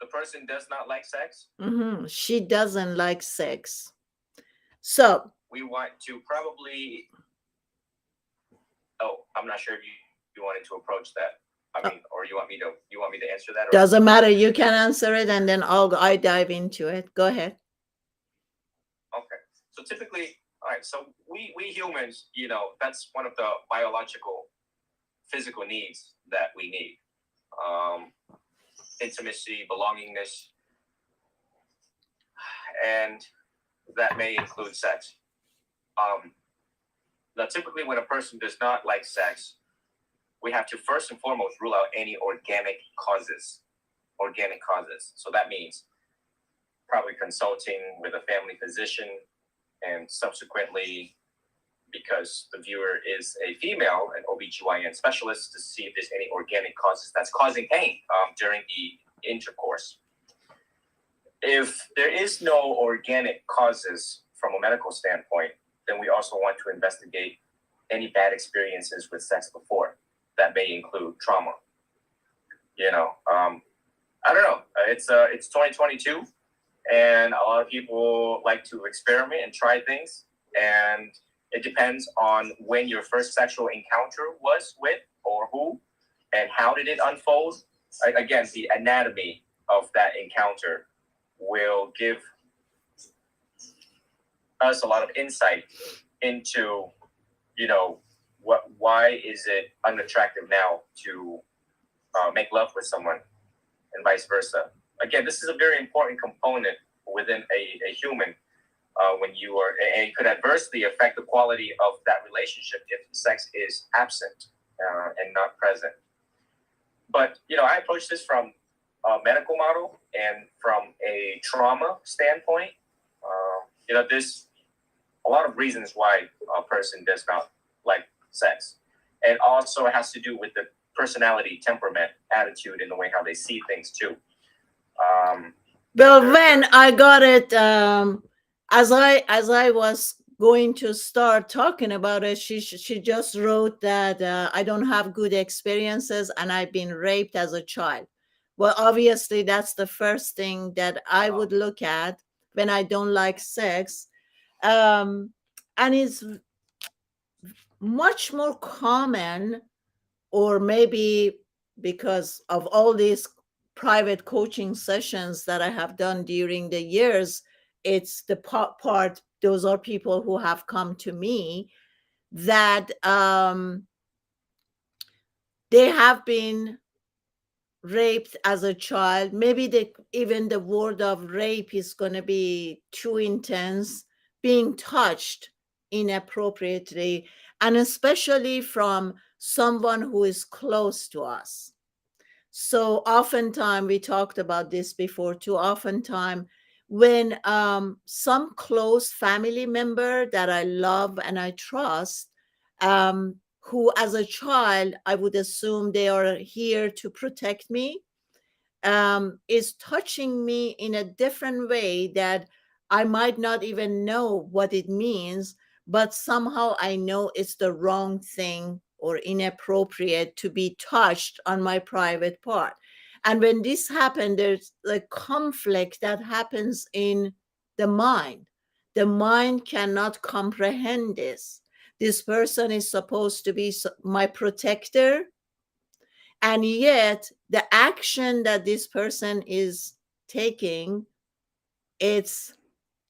The person does not like sex? Mm-hmm. She doesn't like sex. So we want to probably... Oh, I'm not sure if you wanted to approach that. Or you want me to answer that? Doesn't matter. You can answer it, and then I dive into it. Go ahead. So typically, all right. So we humans, that's one of the biological, physical needs that we need. Um, Intimacy, belongingness, and that may include sex. Um, Now, typically, when a person does not like sex, we have to first and foremost rule out any organic causes. Organic causes. So that means probably consulting with a family physician, and subsequently, because the viewer is a female, an OBGYN specialist, to see if there's any organic causes that's causing pain during the intercourse. If there is no organic causes from a medical standpoint, then we also want to investigate any bad experiences with sex before. That may include trauma. I don't know. It's 2022, and a lot of people like to experiment and try things, and it depends on when your first sexual encounter was with or who, and how did it unfold. Again, the anatomy of that encounter will give us a lot of insight into, why is it unattractive now to make love with someone, and vice versa. Again, this is a very important component within a human when you are, and it could adversely affect the quality of that relationship if sex is absent and not present. But, I approach this from a medical model and from a trauma standpoint. There's a lot of reasons why a person does not like sex. And also it has to do with the personality, temperament, attitude, and the way how they see things too. Well, when I got it, as I was going to start talking about it, she just wrote that I don't have good experiences and I've been raped as a child. Well, obviously, that's the first thing that I would look at when I don't like sex, and it's much more common, or maybe because of all these private coaching sessions that I have done during the years, it's the part, those are people who have come to me that they have been raped as a child. Maybe even the word of rape is going to be too intense, being touched inappropriately, and especially from someone who is close to us. So oftentimes, we talked about this before too, oftentimes when some close family member that I love and I trust, who as a child I would assume they are here to protect me, is touching me in a different way that I might not even know what it means, but somehow I know it's the wrong thing or inappropriate to be touched on my private part. And when this happens, there's a conflict that happens in the mind. The mind cannot comprehend this. This person is supposed to be my protector, and yet the action that this person is taking, it's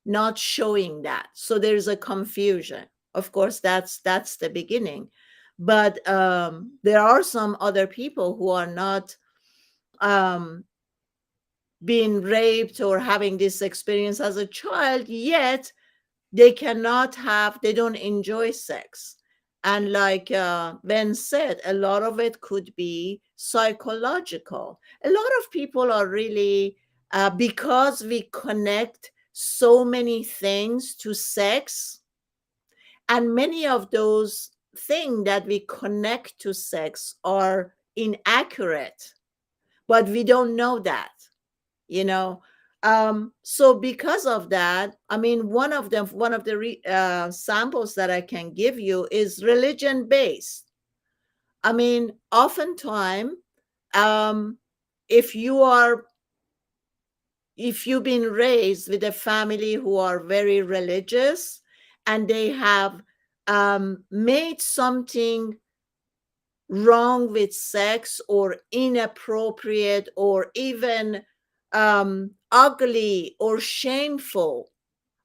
not showing that. So there's a confusion. Of course, that's the beginning, but there are some other people who are not um, being raped or having this experience as a child, yet they don't enjoy sex. And like Ben said, a lot of it could be psychological. A lot of people are really, because we connect so many things to sex, and many of those things that we connect to sex are inaccurate, but we don't know that, you know. So because of that, I mean, one of the samples that I can give you is religion based. I mean, oftentimes, um, if you are if you've been raised with a family who are very religious, and they have made something wrong with sex or inappropriate or even ugly or shameful,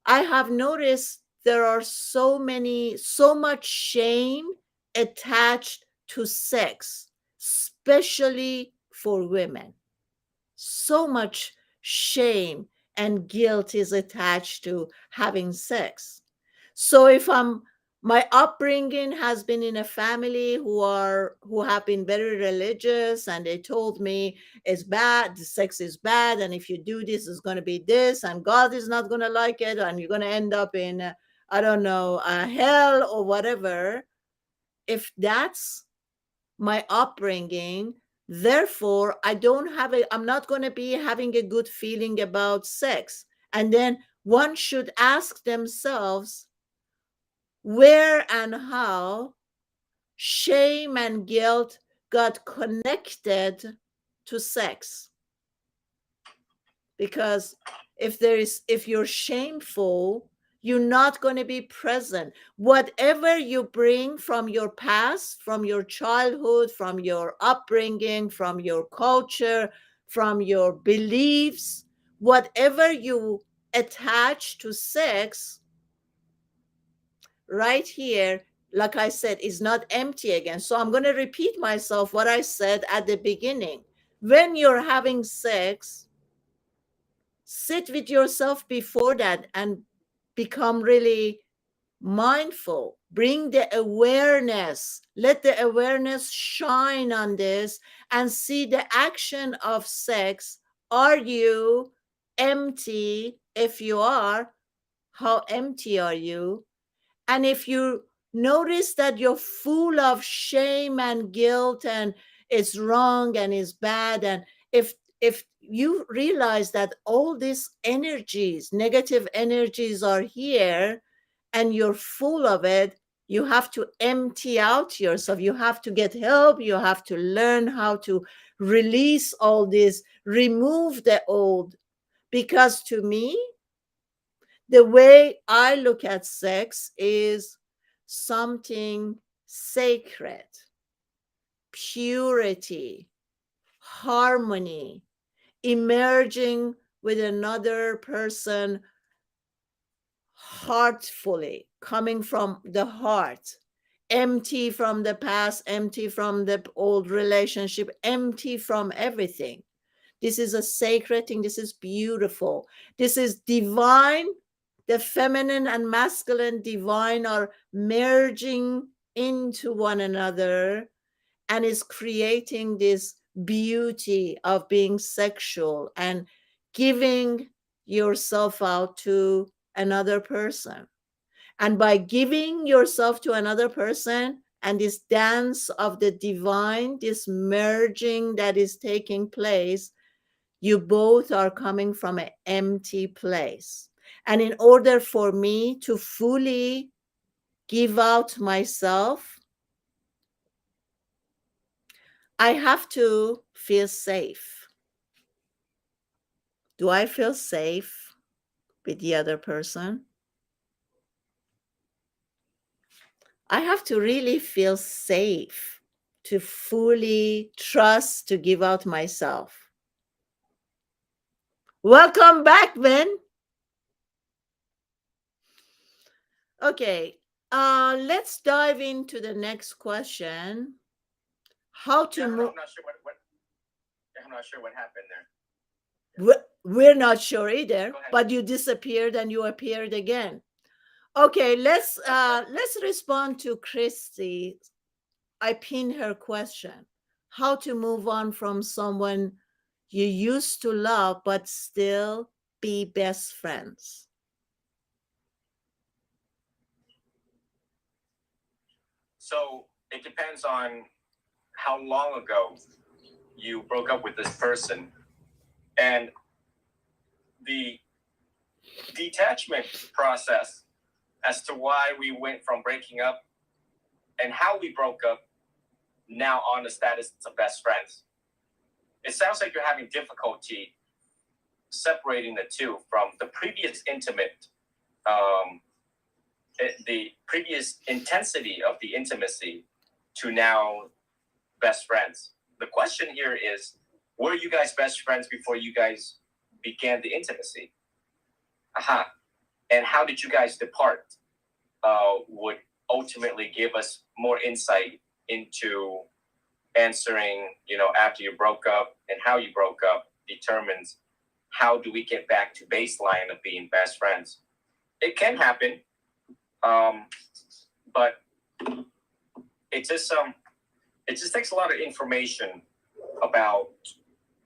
I have noticed there are so much shame attached to sex, especially for women. So much shame and guilt is attached to having sex. So if my upbringing has been in a family who have been very religious, and they told me it's bad, the sex is bad, and if you do this, it's going to be this, and God is not going to like it, and you're going to end up in I don't know, hell or whatever. If that's my upbringing, therefore I'm not going to be having a good feeling about sex. And then one should ask themselves where and how shame and guilt got connected to sex. Because if you're shameful, you're not going to be present. Whatever you bring from your past, from your childhood, from your upbringing, from your culture, from your beliefs, whatever you attach to sex, right here, like I said, is not empty again. So I'm going to repeat myself what I said at the beginning. When you're having sex, sit with yourself before that and become really mindful. Bring the awareness. Let the awareness shine on this and see the action of sex. Are you empty? If you are, how empty are you? And if you notice that you're full of shame and guilt and it's wrong and it's bad, and if you realize that all these energies, negative energies, are here and you're full of it, you have to empty out yourself. You have to get help. You have to learn how to release all this, remove the old. Because to me, the way I look at sex is something sacred, purity, harmony, emerging with another person heartfully, coming from the heart, empty from the past, empty from the old relationship, empty from everything. This is a sacred thing. This is beautiful. This is divine. The feminine and masculine divine are merging into one another and is creating this beauty of being sexual and giving yourself out to another person. And by giving yourself to another person and this dance of the divine, this merging that is taking place, you both are coming from an empty place. And in order for me to fully give out myself, I have to feel safe. Do I feel safe with the other person? I have to really feel safe to fully trust to give out myself. Welcome back, Ben. Okay, let's dive into the next question. How to move? I'm not sure what happened there. We're not sure either, but you disappeared and you appeared again. Okay, let's respond to Christy. I pinned her question. How to move on from someone you used to love but still be best friends? So it depends on how long ago you broke up with this person, and the detachment process as to why we went from breaking up and how we broke up now on the status of best friends. It sounds like you're having difficulty separating the two from the previous the previous intensity of the intimacy to now best friends. The question here is, were you guys best friends before you guys began the intimacy? And how did you guys depart? would ultimately give us more insight into answering, after you broke up and how you broke up determines how do we get back to baseline of being best friends. It can happen, but it just takes a lot of information about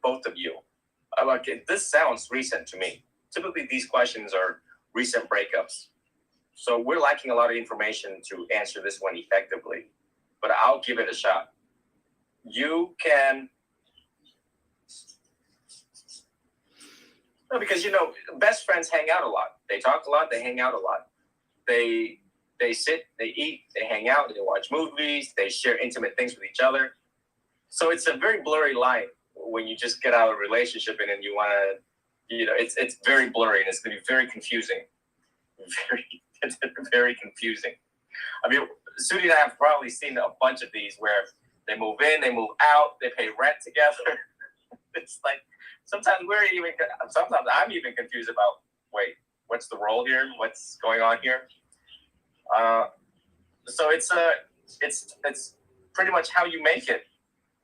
both of you. This sounds recent to me. Typically, these questions are recent breakups. So we're lacking a lot of information to answer this one effectively, but I'll give it a shot. You can, no, because best friends hang out a lot. They talk a lot. They hang out a lot. They sit, they eat, they hang out, they watch movies, they share intimate things with each other. So it's a very blurry line when you just get out of a relationship and then you want to, it's very blurry and it's going to be very confusing. It's very confusing. I mean, Sudi and I have probably seen a bunch of these where they move in, they move out, they pay rent together. It's like sometimes I'm even confused about, wait, what's the role here? What's going on here? So it's pretty much how you make it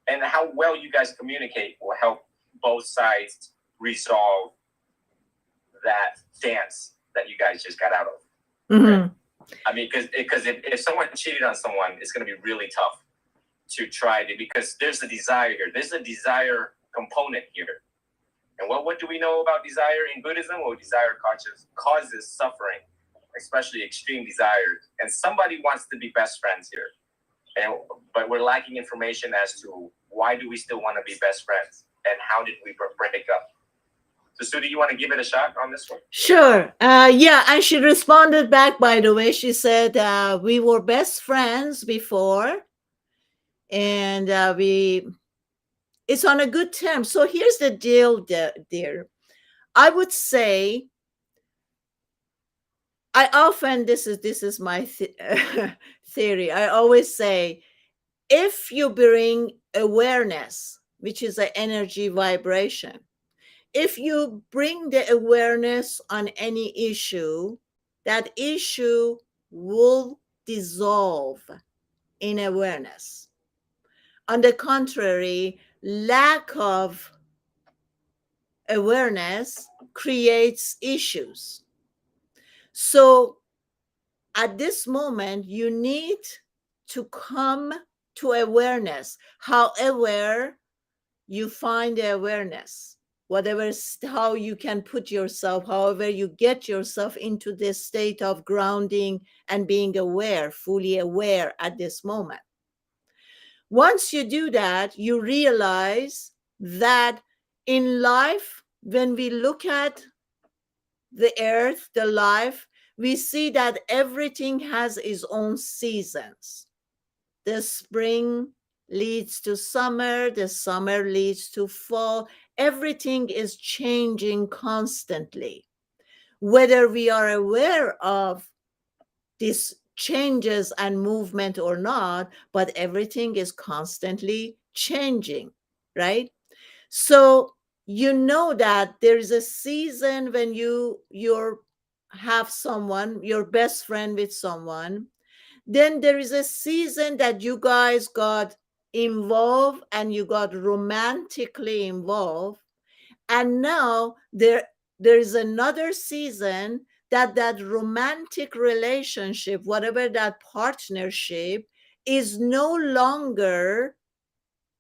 and how well you guys communicate will help both sides resolve that dance that you guys just got out of. Mm-hmm. Right? I mean, because if someone cheated on someone, it's going to be really tough to try to, because there's a desire here. There's a desire component here. And what do we know about desire in Buddhism? Well, desire causes suffering, especially extreme desires. And somebody wants to be best friends here. But we're lacking information as to why do we still want to be best friends and how did we break up. So, Sudi, you want to give it a shot on this one? Sure. Yeah, and she responded back, by the way. She said, we were best friends before, and it's on a good term. So here's the deal, dear. I would say, this is my theory. I always say, if you bring awareness, which is an energy vibration, if you bring the awareness on any issue, that issue will dissolve in awareness. On the contrary, lack of awareness creates issues. So at this moment, you need to come to awareness. However, you find the awareness, how you can put yourself, however you get yourself into this state of grounding and being aware, fully aware at this moment. Once you do that, you realize that in life, when we look at the earth, the life, we see that everything has its own seasons. The spring leads to summer, the summer leads to fall. Everything is changing constantly. Whether we are aware of these changes and movement or not, but everything is constantly changing, right? So you know that there is a season when you're have someone, your best friend with someone. Then there is a season that you guys got involved and you got romantically involved. And now there is another season that romantic relationship, whatever that partnership, is no longer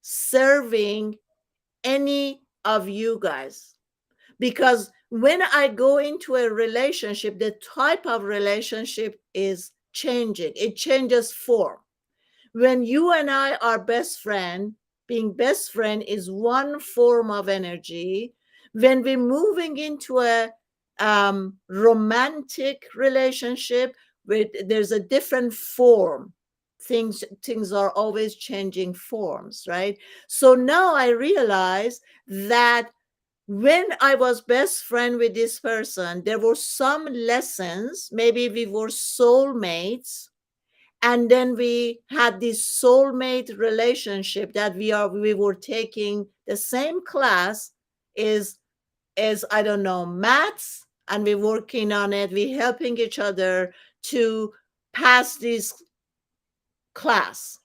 serving any of you guys. Because when I go into a relationship, the type of relationship is changing. It changes form. When you and I are best friend, being best friend is one form of energy. When we're moving into a romantic relationship, there's a different form. Things are always changing forms, right? So now I realize that when I was best friend with this person, there were some lessons. Maybe we were soulmates, and then we had this soulmate relationship that we were taking the same class as I don't know, maths, and we're working on it. We're helping each other to pass this class.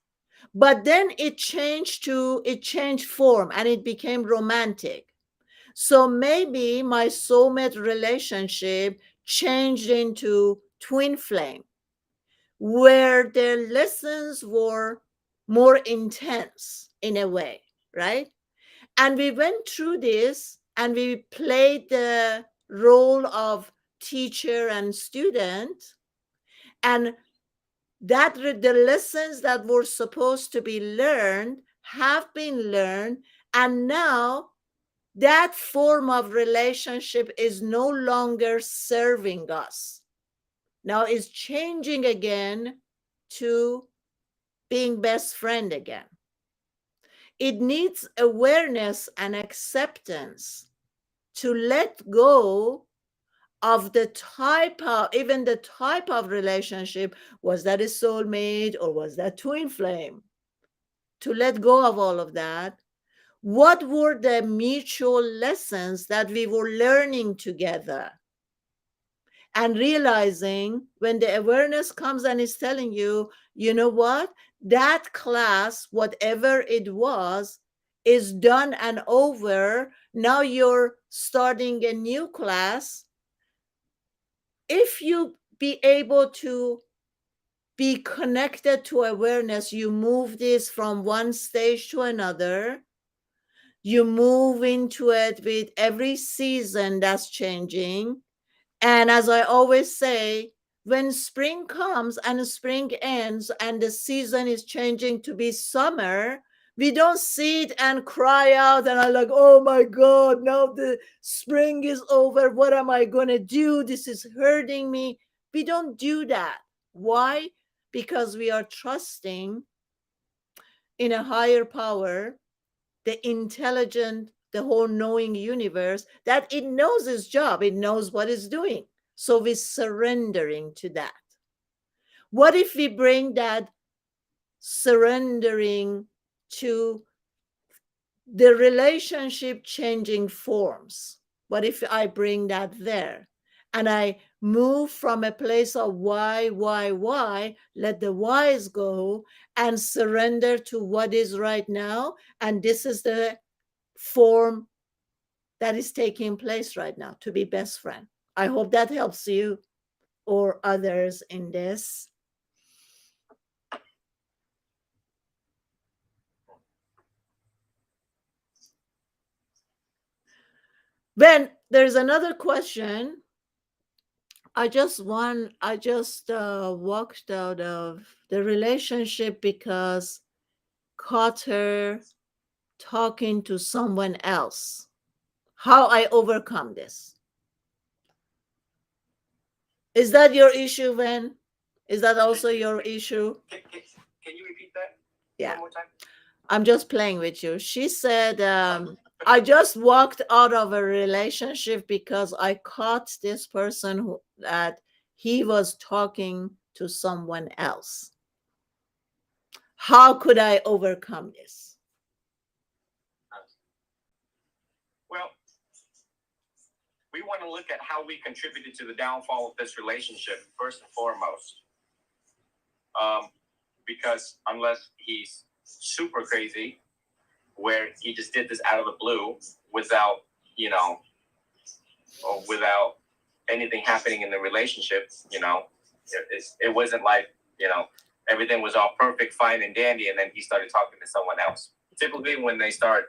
But then it changed form and it became romantic. So maybe my soulmate relationship changed into twin flame, where the lessons were more intense in a way, right? And we went through this and we played the role of teacher and student. And the lessons that were supposed to be learned have been learned. And now that form of relationship is no longer serving us. Now it's changing again to being best friend again. It needs awareness and acceptance to let go of the type of, even the type of relationship. Was that a soulmate or was that twin flame? To let go of all of that. What were the mutual lessons that we were learning together? And realizing when the awareness comes and is telling you, you know what, that class, whatever it was, is done and over. Now you're starting a new class. If you be able to be connected to awareness, you move this from one stage to another. You move into it with every season that's changing. And as I always say, when spring comes and spring ends and the season is changing to be summer, we don't sit and cry out and are like, oh my God, now the spring is over. What am I going to do? This is hurting me. We don't do that. Why? Because we are trusting in a higher power, the intelligent, the whole knowing universe, that it knows its job, it knows what it's doing. So we're surrendering to that. What if we bring that surrendering to the relationship changing forms? What if I bring that there and I move from a place of why, let the whys go and surrender to what is right now? And this is the form that is taking place right now, to be best friend. I hope that helps you or others in this. Then there's another question. I just walked out of the relationship because caught her talking to someone else. How I overcome this? Is that your issue, Ven? Is that also your issue? Can you repeat that? Yeah. One more time? I'm just playing with you. She said, I just walked out of a relationship because I caught this person that he was talking to someone else. How could I overcome this? Well, we want to look at how we contributed to the downfall of this relationship first and foremost. Because unless he's super crazy, where he just did this out of the blue without, or without anything happening in the relationship, it wasn't like, everything was all perfect, fine, and dandy, and then he started talking to someone else. Typically, when they start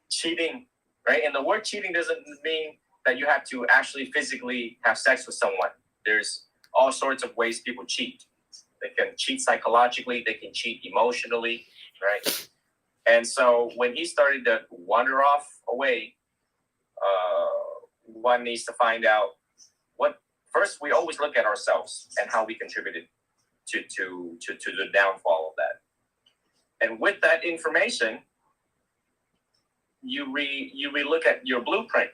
cheating, right? And the word cheating doesn't mean that you have to actually physically have sex with someone. There's all sorts of ways people cheat. They can cheat psychologically, they can cheat emotionally, right? And so when he started to wander off away, one needs to find out what. First, we always look at ourselves and how we contributed to the downfall of that. And with that information, you re-look at your blueprint.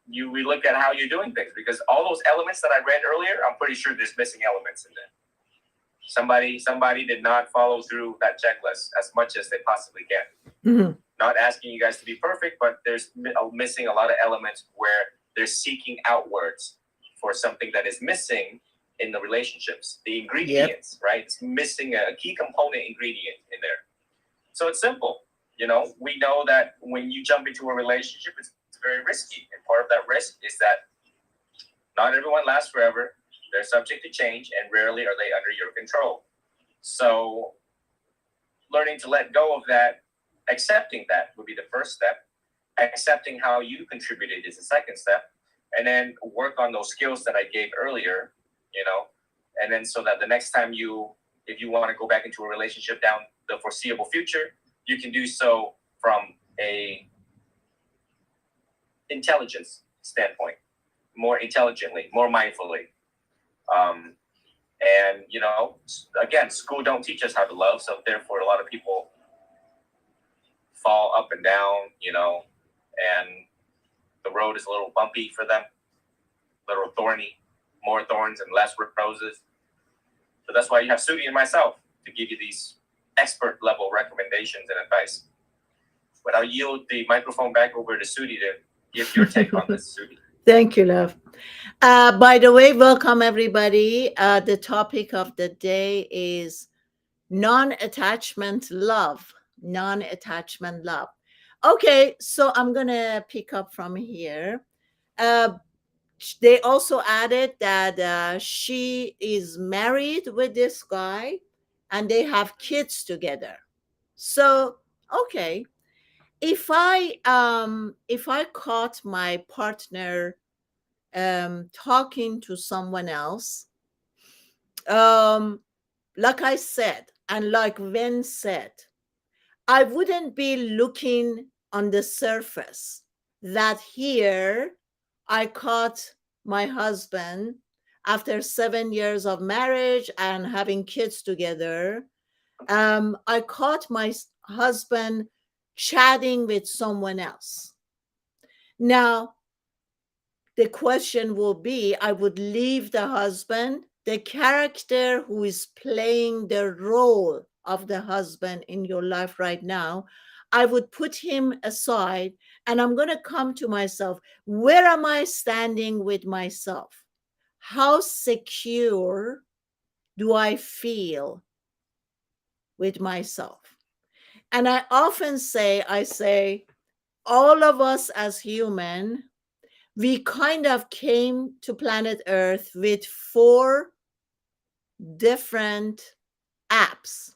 You re-look at how you're doing things, because all those elements that I read earlier, I'm pretty sure there's missing elements in there. Somebody did not follow through that checklist as much as they possibly can. Mm-hmm. Not asking you guys to be perfect, but there's missing a lot of elements where they're seeking outwards for something that is missing in the relationships, the Yep. ingredients, right? It's missing a key component ingredient in there. So it's simple. We know that when you jump into a relationship, it's very risky. And part of that risk is that not everyone lasts forever. They're subject to change, and rarely are they under your control. So learning to let go of that, accepting that would be the first step. Accepting how you contributed is the second step. And then work on those skills that I gave earlier, and then so that the next time if you want to go back into a relationship down the foreseeable future, you can do so from a intelligence standpoint, more intelligently, more mindfully. And again, school don't teach us how to love, so therefore a lot of people fall up and down, and the road is a little bumpy for them, a little thorny, more thorns and less roses. So that's why you have Sudi and myself to give you these expert level recommendations and advice. But I'll yield the microphone back over to Sudi to give your take on this, Sudi. Thank you, love. By the way, welcome everybody. The topic of the day is non-attachment love. Non-attachment love. Okay, so I'm gonna pick up from here. They also added that she is married with this guy and they have kids together. So okay, if I caught my partner talking to someone else, um like I said, and like Ven said, I wouldn't be looking on the surface that here I caught my husband after 7 years of marriage and having kids together. I caught my husband chatting with someone else. Now, the question will be, I would leave the husband, the character who is playing the role of the husband in your life right now, I would put him aside and I'm going to come to myself. Where am I standing with myself? How secure do I feel with myself? And I often say, all of us as human, we kind of came to planet Earth with 4 different apps.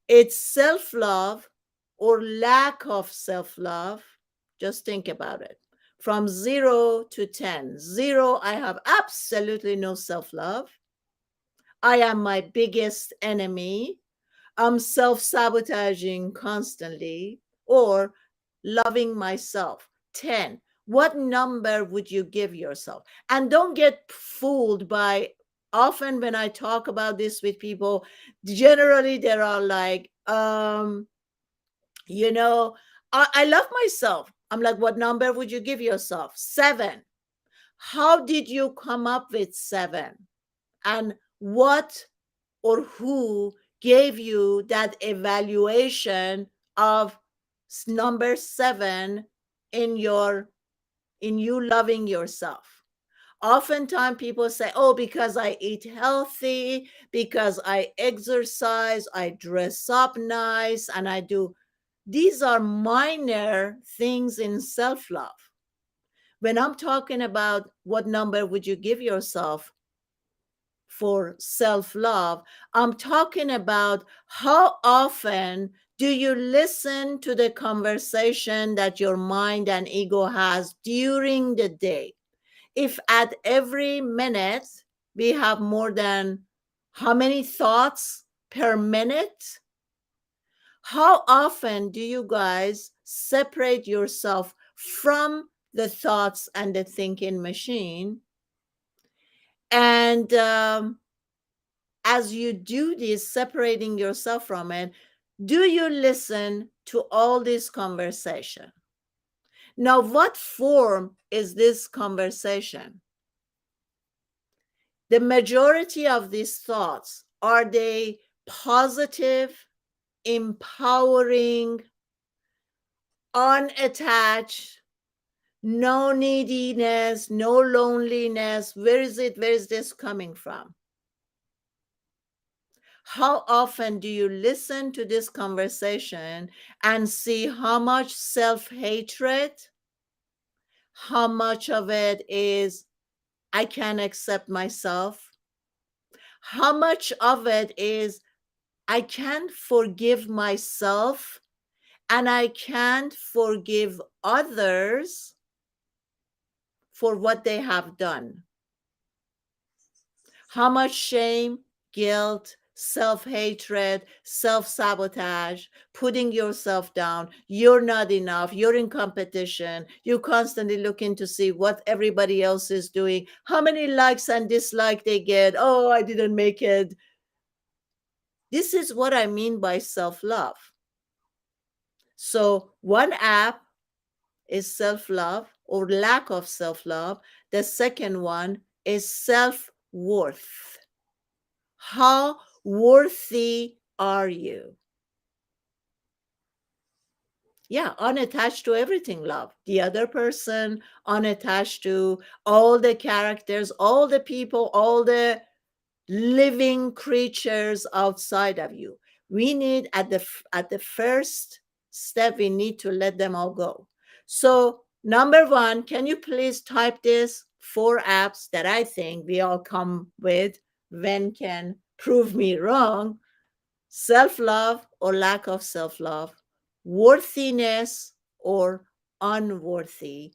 It's self-love or lack of self-love. Just think about it. From 0 to 10. 0, I have absolutely no self-love. I am my biggest enemy. I'm self-sabotaging constantly, or loving myself. 10. What number would you give yourself? And don't get fooled by, often when I talk about this with people, generally there are like, I love myself. I'm like, what number would you give yourself? 7. How did you come up with 7? And what or who gave you that evaluation of number 7 in you loving yourself? Oftentimes people say, oh, because I eat healthy, because I exercise, I dress up nice, and I do. These are minor things in self-love. When I'm talking about what number would you give yourself for self-love, I'm talking about how often do you listen to the conversation that your mind and ego has during the day. If at every minute we have more than how many thoughts per minute, how often do you guys separate yourself from the thoughts and the thinking machine? And as you do this, separating yourself from it, do you listen to all this conversation? Now, what form is this conversation? The majority of these thoughts, are they positive, empowering, unattached, no neediness, no loneliness? Where is it? Where is this coming from? How often do you listen to this conversation and see how much self-hatred, how much of it is I can't accept myself, how much of it is I can't forgive myself and I can't forgive others for what they have done? How much shame, guilt, self-hatred, self-sabotage, putting yourself down, you're not enough, you're in competition, you constantly looking to see what everybody else is doing, how many likes and dislikes they get, oh, I didn't make it. This is what I mean by self-love. So one app is self-love or lack of self-love. The second one is self-worth. How worthy are you? Yeah, unattached to everything, love. The other person, unattached to all the characters, all the people, all the living creatures outside of you. We need at the first step, we need to let them all go. So, number one, can you please type this 4 apps that I think we all come with? When can prove me wrong? Self-love or lack of self-love, worthiness or unworthy,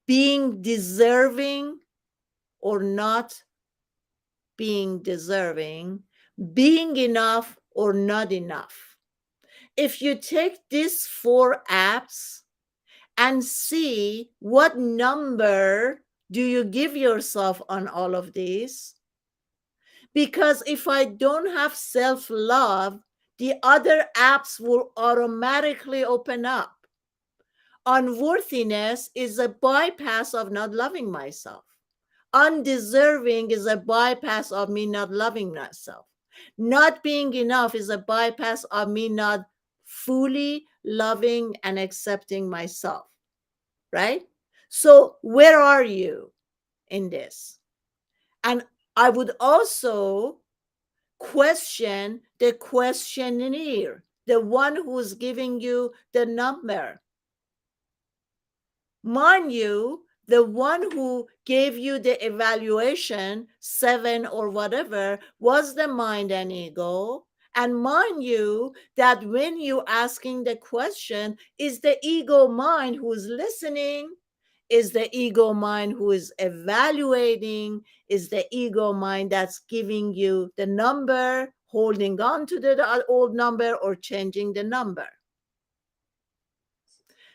being deserving or not being deserving, being enough or not enough. If you take these 4 apps and see what number do you give yourself on all of these, because if I don't have self-love, the other apps will automatically open up. Unworthiness is a bypass of not loving myself. Undeserving is a bypass of me not loving myself. Not being enough is a bypass of me not fully loving and accepting myself, right? So, where are you in this? And I would also question the questionnaire, the one who's giving you the number. Mind you, the one who gave you the evaluation, 7 or whatever, was the mind and ego. And mind you, that when you asking the question, is the ego mind who's listening? Is the ego mind who is evaluating? Is the ego mind that's giving you the number, holding on to the old number, or changing the number?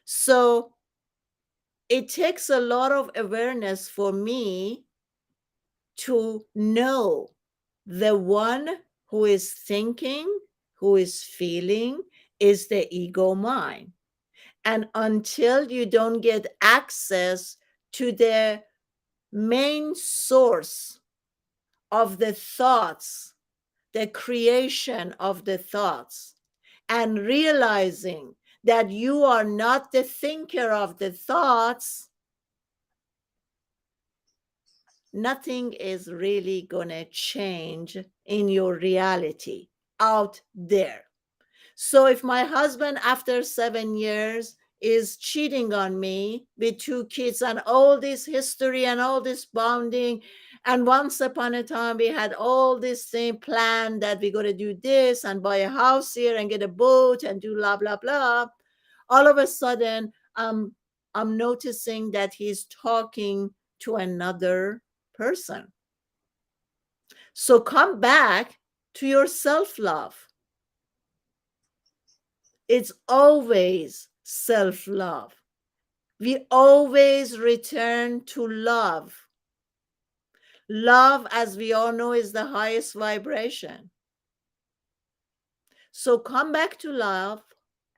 So it takes a lot of awareness for me to know the one who is thinking, who is feeling, is the ego mind. And until you don't get access to the main source of the thoughts, the creation of the thoughts, and realizing that you are not the thinker of the thoughts, nothing is really going to change in your reality out there. So if my husband, after 7 years, is cheating on me with 2 kids and all this history and all this bonding, and once upon a time we had all this thing planned that we're going to do this and buy a house here and get a boat and do blah blah blah, all of a sudden I'm noticing that he's talking to another person. So come back to your self-love. It's always self-love. We always return to love. Love, as we all know, is the highest vibration. So come back to love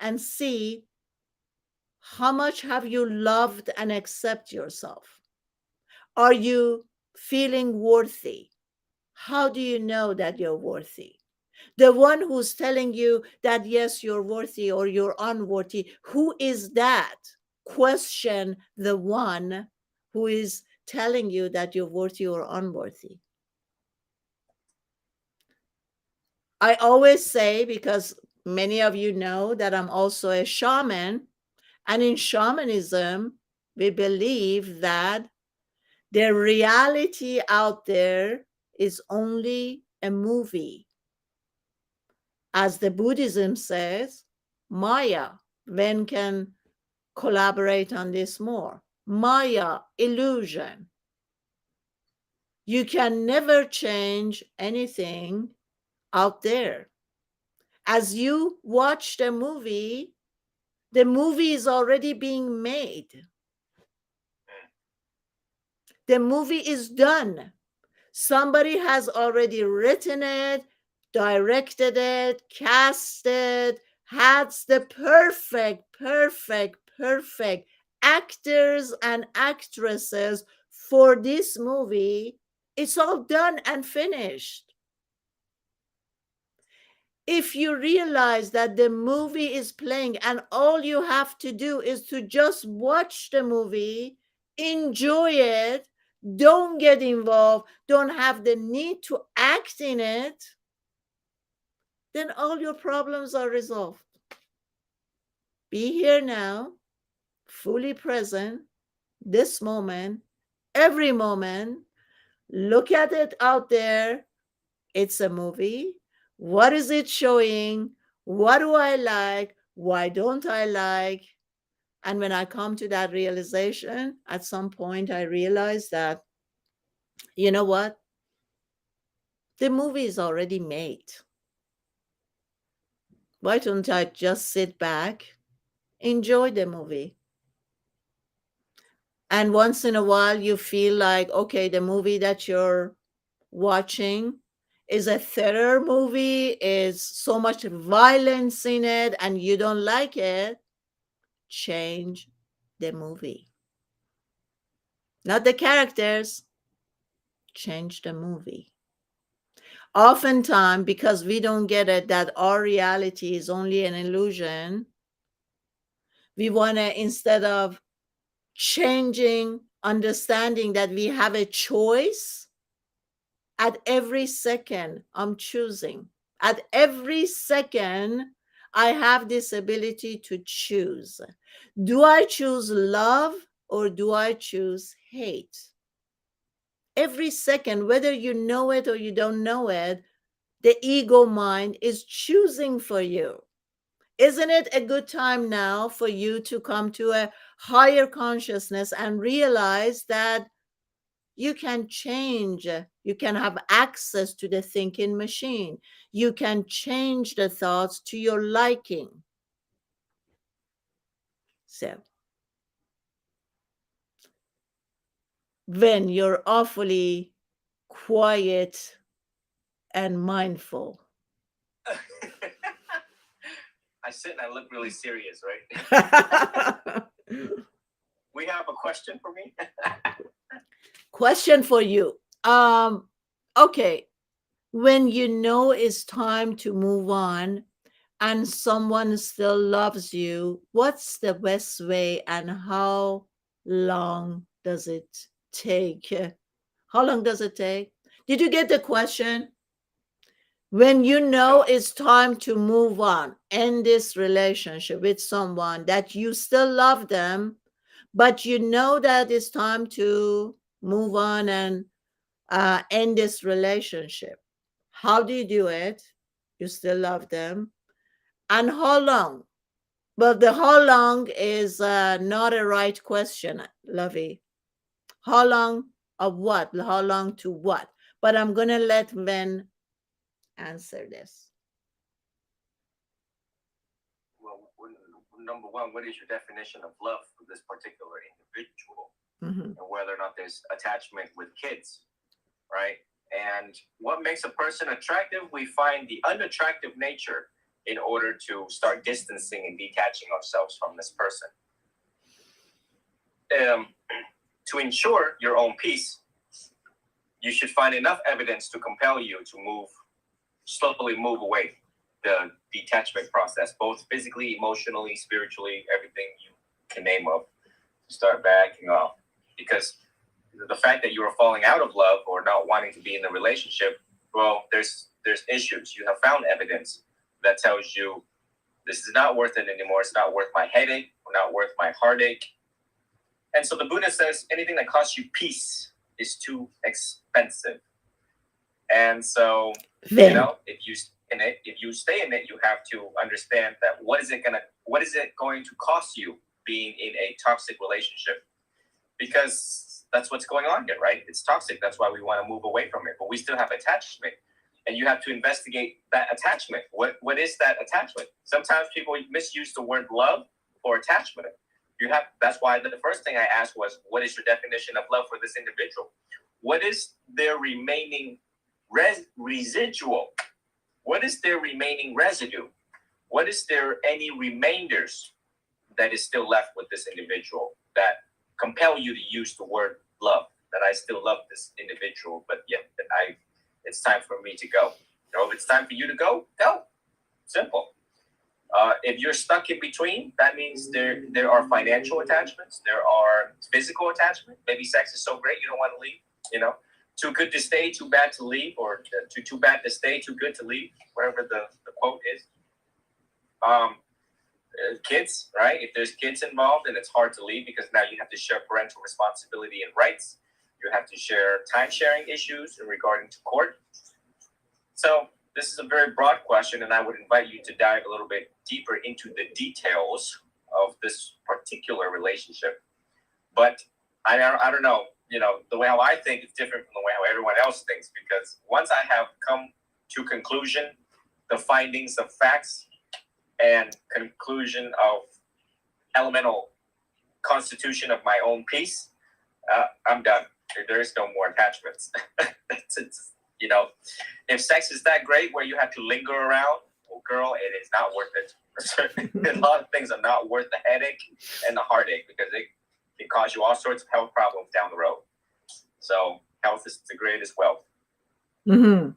and see how much have you loved and accept yourself. Are you feeling worthy? How do you know that you're worthy? The one who's telling you that yes, you're worthy or you're unworthy, who is that? Question the one who is telling you that you're worthy or unworthy. I always say, because many of you know that I'm also a shaman, and in shamanism, we believe that the reality out there is only a movie. As the Buddhism says, Maya. When can collaborate on this more? Maya, illusion. You can never change anything out there. As you watch the movie is already being made. The movie is done. Somebody has already written it, directed it, cast it, had the perfect actors and actresses for this movie. It's all done and finished. If you realize that the movie is playing and all you have to do is to just watch the movie, enjoy it, don't get involved, don't have the need to act in it, then all your problems are resolved. Be here now, fully present, this moment, every moment. Look at it out there. It's a movie. What is it showing? What do I like? Why don't I like? And when I come to that realization, at some point I realize that, you know what? The movie is already made. Why don't I just sit back, enjoy the movie? And once in a while, you feel like, okay, the movie that you're watching is a thriller movie, is so much violence in it, and you don't like it, change the movie. Not the characters, change the movie. Oftentimes, because we don't get it that our reality is only an illusion, we want to, instead of changing, understanding that we have a choice, at every second, I'm choosing. At every second, I have this ability to choose. Do I choose love or do I choose hate? Every second, whether you know it or you don't know it, the ego mind is choosing for you. Isn't it a good time now for you to come to a higher consciousness and realize that you can change, you can have access to the thinking machine, you can change the thoughts to your liking? So when you're awfully quiet and mindful. I sit and I look really serious, right? We have a question for me. Question for you. Okay, when you know it's time to move on and someone still loves you, what's the best way and how long does it take? How long does it take? Did you get the question? When you know it's time to move on, end this relationship with someone that you still love them, but you know that it's time to move on and end this relationship. How do you do it? You still love them. And how long? Well, the how long is not a right question, Lovey. How long of what? How long to what? But I'm going to let Men answer this. Well, number one, what is your definition of love for this particular individual? Mm-hmm. And whether or not there's attachment with kids, right? And what makes a person attractive? We find the unattractive nature in order to start distancing and detaching ourselves from this person. To ensure your own peace, you should find enough evidence to compel you to slowly move away. The detachment process, both physically, emotionally, spiritually, everything you can name of, start backing off. Because the fact that you are falling out of love or not wanting to be in the relationship Well, there's issues. You have found evidence that tells you this is not worth it anymore. It's not worth my headache, not worth my heartache. And so the Buddha says anything that costs you peace is too expensive. And so, Then, if you stay in it, you have to understand that what is it going to cost you being in a toxic relationship? Because that's what's going on here, right? It's toxic. That's why we want to move away from it. But we still have attachment. And you have to investigate that attachment. What is that attachment? Sometimes people misuse the word love for attachment. That's why the first thing I asked was, what is your definition of love for this individual? What is their remaining residual? What is their remaining residue? What is there any remainders that is still left with this individual that compel you to use the word love? That I still love this individual, but yet it's time for me to go. If it's time for you to go, go. Simple. If you're stuck in between, that means there are financial attachments, there are physical attachments. Maybe sex is so great you don't want to leave. Too good to stay, too bad to leave, or too bad to stay, too good to leave. Whatever the quote is. Kids, right? If there's kids involved, then it's hard to leave because now you have to share parental responsibility and rights. You have to share time sharing issues regarding to court. So this is a very broad question, and I would invite you to dive a little bit deeper into the details of this particular relationship. But I don't know, the way how I think is different from the way how everyone else thinks, because once I have come to conclusion, the findings of facts and conclusion of elemental constitution of my own peace, I'm done. There is no more attachments. It's, if sex is that great where you have to linger around, well, girl, it is not worth it. A lot of things are not worth the headache and the heartache because it can cause you all sorts of health problems down the road. So health is the greatest wealth. Mm-hmm.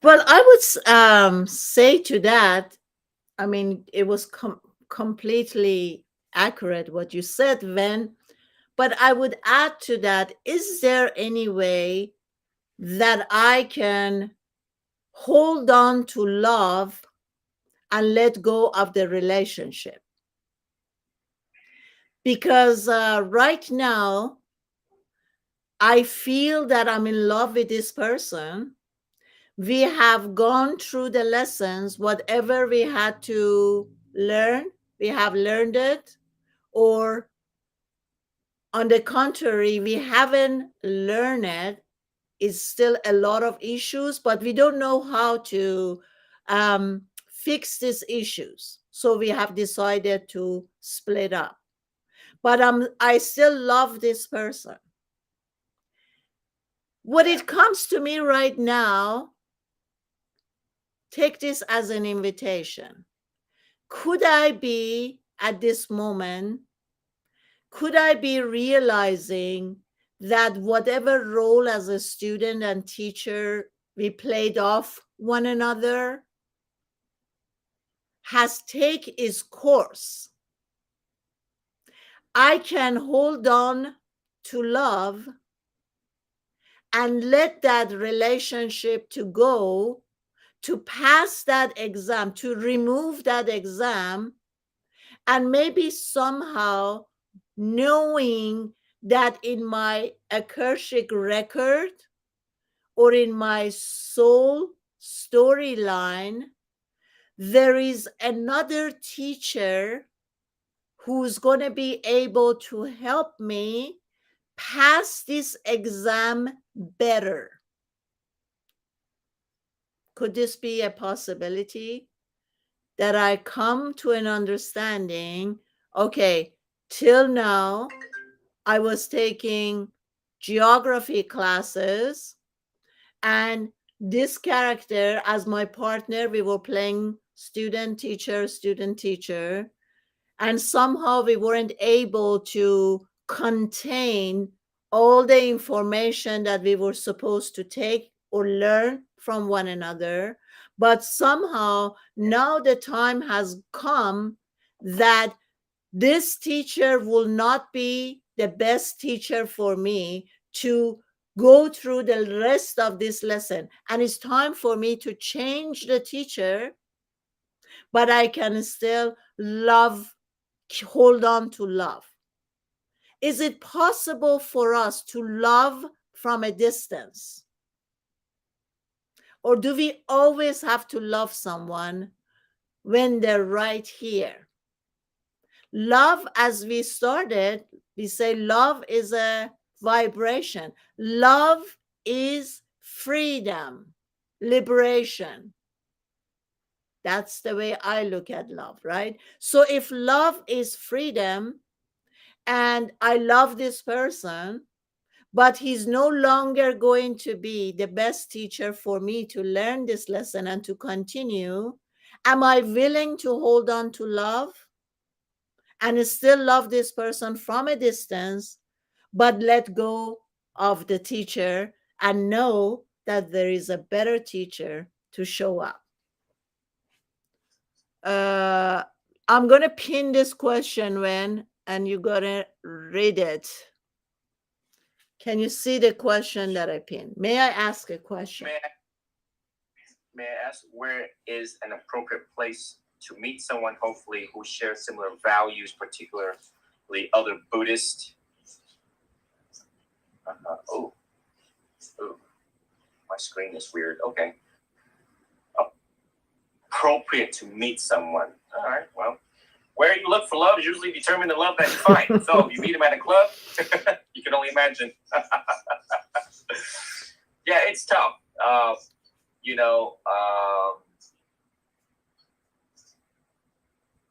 Well, I would say to that, I mean, it was completely accurate what you said, Ven. But I would add to that, is there any way that I can hold on to love and let go of the relationship? Because right now, I feel that I'm in love with this person. We have gone through the lessons, whatever we had to learn, we have learned it, or on the contrary, we haven't learned it. It's still a lot of issues, but we don't know how to fix these issues. So we have decided to split up. But I still love this person. When it comes to me right now, take this as an invitation. Could I be at this moment, could I be realizing that whatever role as a student and teacher we played off one another has taken its course? I can hold on to love and let that relationship to go, to pass that exam, to remove that exam, and maybe somehow knowing that in my Akashic record or in my soul storyline, there is another teacher who's going to be able to help me pass this exam better. Could this be a possibility? That I come to an understanding, okay, till now, I was taking geography classes, and this character, as my partner, we were playing student teacher, and somehow we weren't able to contain all the information that we were supposed to take or learn from one another. But somehow now the time has come that this teacher will not be the best teacher for me to go through the rest of this lesson, and it's time for me to change the teacher, but I can still love, hold on to love. Is it possible for us to love from a distance? Or do we always have to love someone when they're right here? Love, as we started, we say love is a vibration. Love is freedom, liberation. That's the way I look at love, right? So if love is freedom and I love this person, but he's no longer going to be the best teacher for me to learn this lesson and to continue, am I willing to hold on to love and still love this person from a distance, but let go of the teacher and know that there is a better teacher to show up? I'm going to pin this question, when, and you're going to read it. Can you see the question that I pinned? May I ask a question? May I ask, where is an appropriate place to meet someone, hopefully, who shares similar values, particularly other Buddhists? Oh, my screen is weird. Okay. Appropriate to meet someone. All right, well, where you look for love is usually determined the love that you find. So you meet him at a club, you can only imagine. Yeah, it's tough.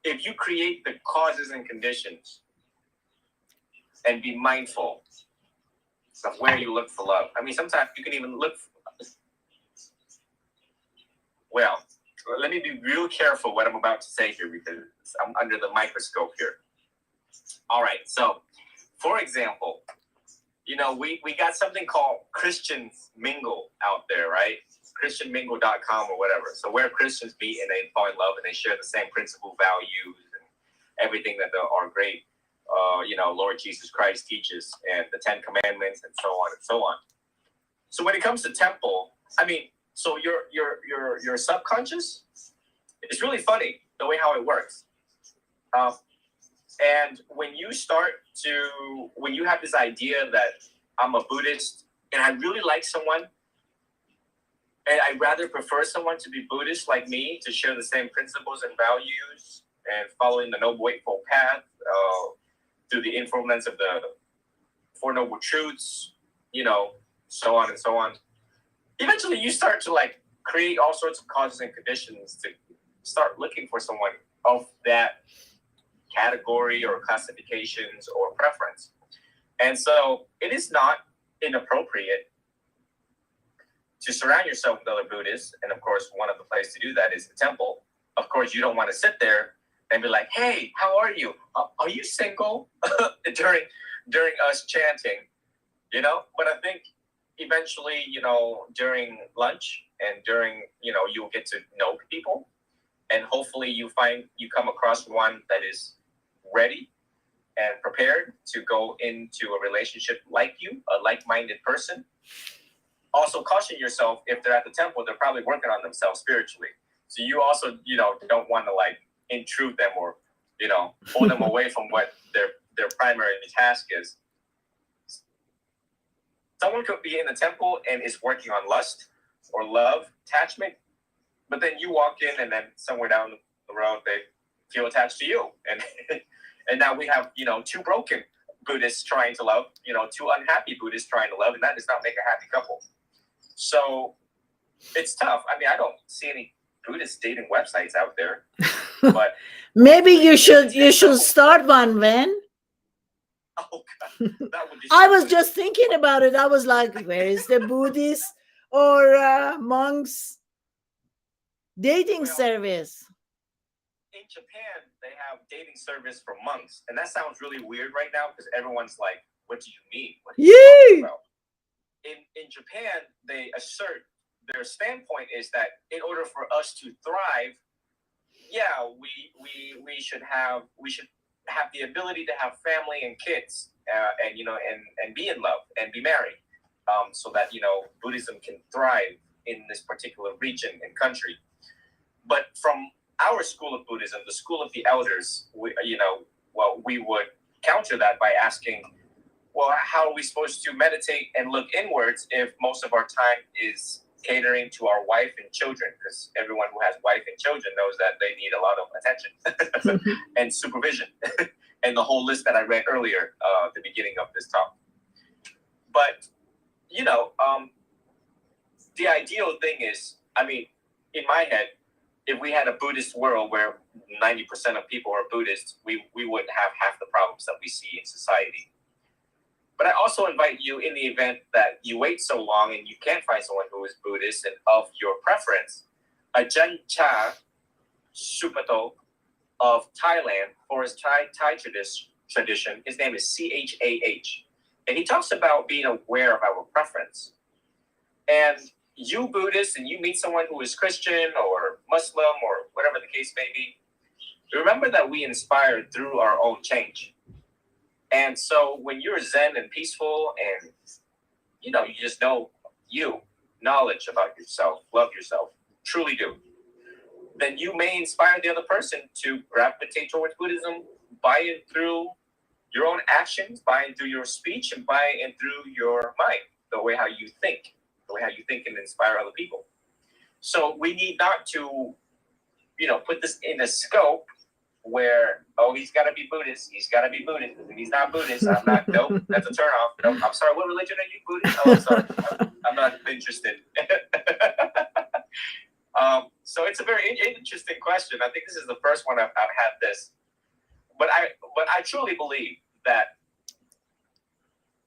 If you create the causes and conditions and be mindful of where you look for love. I mean, sometimes you can even look well, let me be real careful what I'm about to say here, because I'm under the microscope here. All right, so for example, we got something called Christian Mingle out there, right? ChristianMingle.com or whatever. So where Christians meet and they fall in love and they share the same principle, values, and everything that are great, Lord Jesus Christ teaches, and the 10 Commandments, and so on and so on. So when it comes to temple, I mean, so your subconscious, it's really funny the way how it works. And when you have this idea that I'm a Buddhist and I really like someone, and I'd rather prefer someone to be Buddhist like me, to share the same principles and values and following the Noble Eightfold Path through the influence of the Four Noble Truths, so on and so on. Eventually you start to create all sorts of causes and conditions to start looking for someone of that category or classifications or preference. And so it is not inappropriate to surround yourself with other Buddhists. And of course, one of the places to do that is the temple. Of course, you don't want to sit there and be like, hey, how are you? Are you single? during us chanting, But I think eventually, during lunch and during, you'll get to know people. And hopefully you come across one that is ready and prepared to go into a relationship like you, a like-minded person. Also caution yourself, if they're at the temple, they're probably working on themselves spiritually. So you also, don't want to intrude them or, pull them away from what their primary task is. Someone could be in the temple and is working on lust or love, attachment, but then you walk in and then somewhere down the road, they feel attached to you. And and now we have, two broken Buddhists trying to love, two unhappy Buddhists trying to love, and that does not make a happy couple. So it's tough. I mean, I don't see any Buddhist dating websites out there, but maybe you should start one, Ven. Oh God, that would be I was just thinking about it. I was like, where is the Buddhist or monks dating service? In Japan, they have dating service for monks, and that sounds really weird right now because everyone's like, "What do you mean? What are you talking about?" In Japan, they assert their standpoint is that in order for us to thrive, we should have the ability to have family and kids, and be in love and be married. so that Buddhism can thrive in this particular region and country. But from our school of Buddhism, the school of the elders, we would counter that by asking, well, how are we supposed to meditate and look inwards if most of our time is catering to our wife and children? Because everyone who has wife and children knows that they need a lot of attention and supervision and the whole list that I read earlier at the beginning of this talk. But, the ideal thing is, in my head, if we had a Buddhist world where 90% of people are Buddhists, we wouldn't have half the problems that we see in society. But I also invite you, in the event that you wait so long and you can't find someone who is Buddhist and of your preference, Ajahn Chah Supato of Thailand, for his Thai tradition, his name is CHAH. And he talks about being aware of our preference. And you Buddhist, and you meet someone who is Christian or Muslim or whatever the case may be, remember that we inspire through our own change. And so when you're zen and peaceful and, you just know knowledge about yourself, love yourself, truly do, then you may inspire the other person to gravitate towards Buddhism by and through your own actions, by and through your speech, and by and through your mind, the way how you think can inspire other people. So we need not to, put this in a scope where, he's got to be Buddhist. He's got to be Buddhist. If he's not Buddhist, I'm not. Nope, that's a turnoff. Nope, I'm sorry. What religion are you, Buddhist? Oh, I'm sorry. I'm not interested. So it's a very interesting question. I think this is the first one I've had this, but I truly believe that,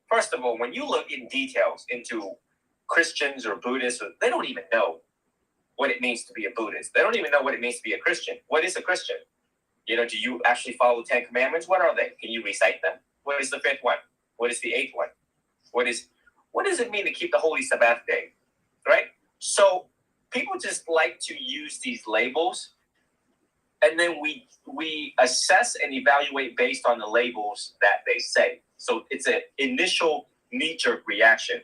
first of all, when you look in details into Christians or Buddhists, they don't even know what it means to be a Buddhist. They don't even know what it means to be a Christian. What is a Christian? Do you actually follow the 10 Commandments? What are they? Can you recite them? What is the 5th one? What is the 8th one? What does it mean to keep the Holy Sabbath day? Right? So people just like to use these labels, and then we assess and evaluate based on the labels that they say. So it's an initial knee-jerk reaction.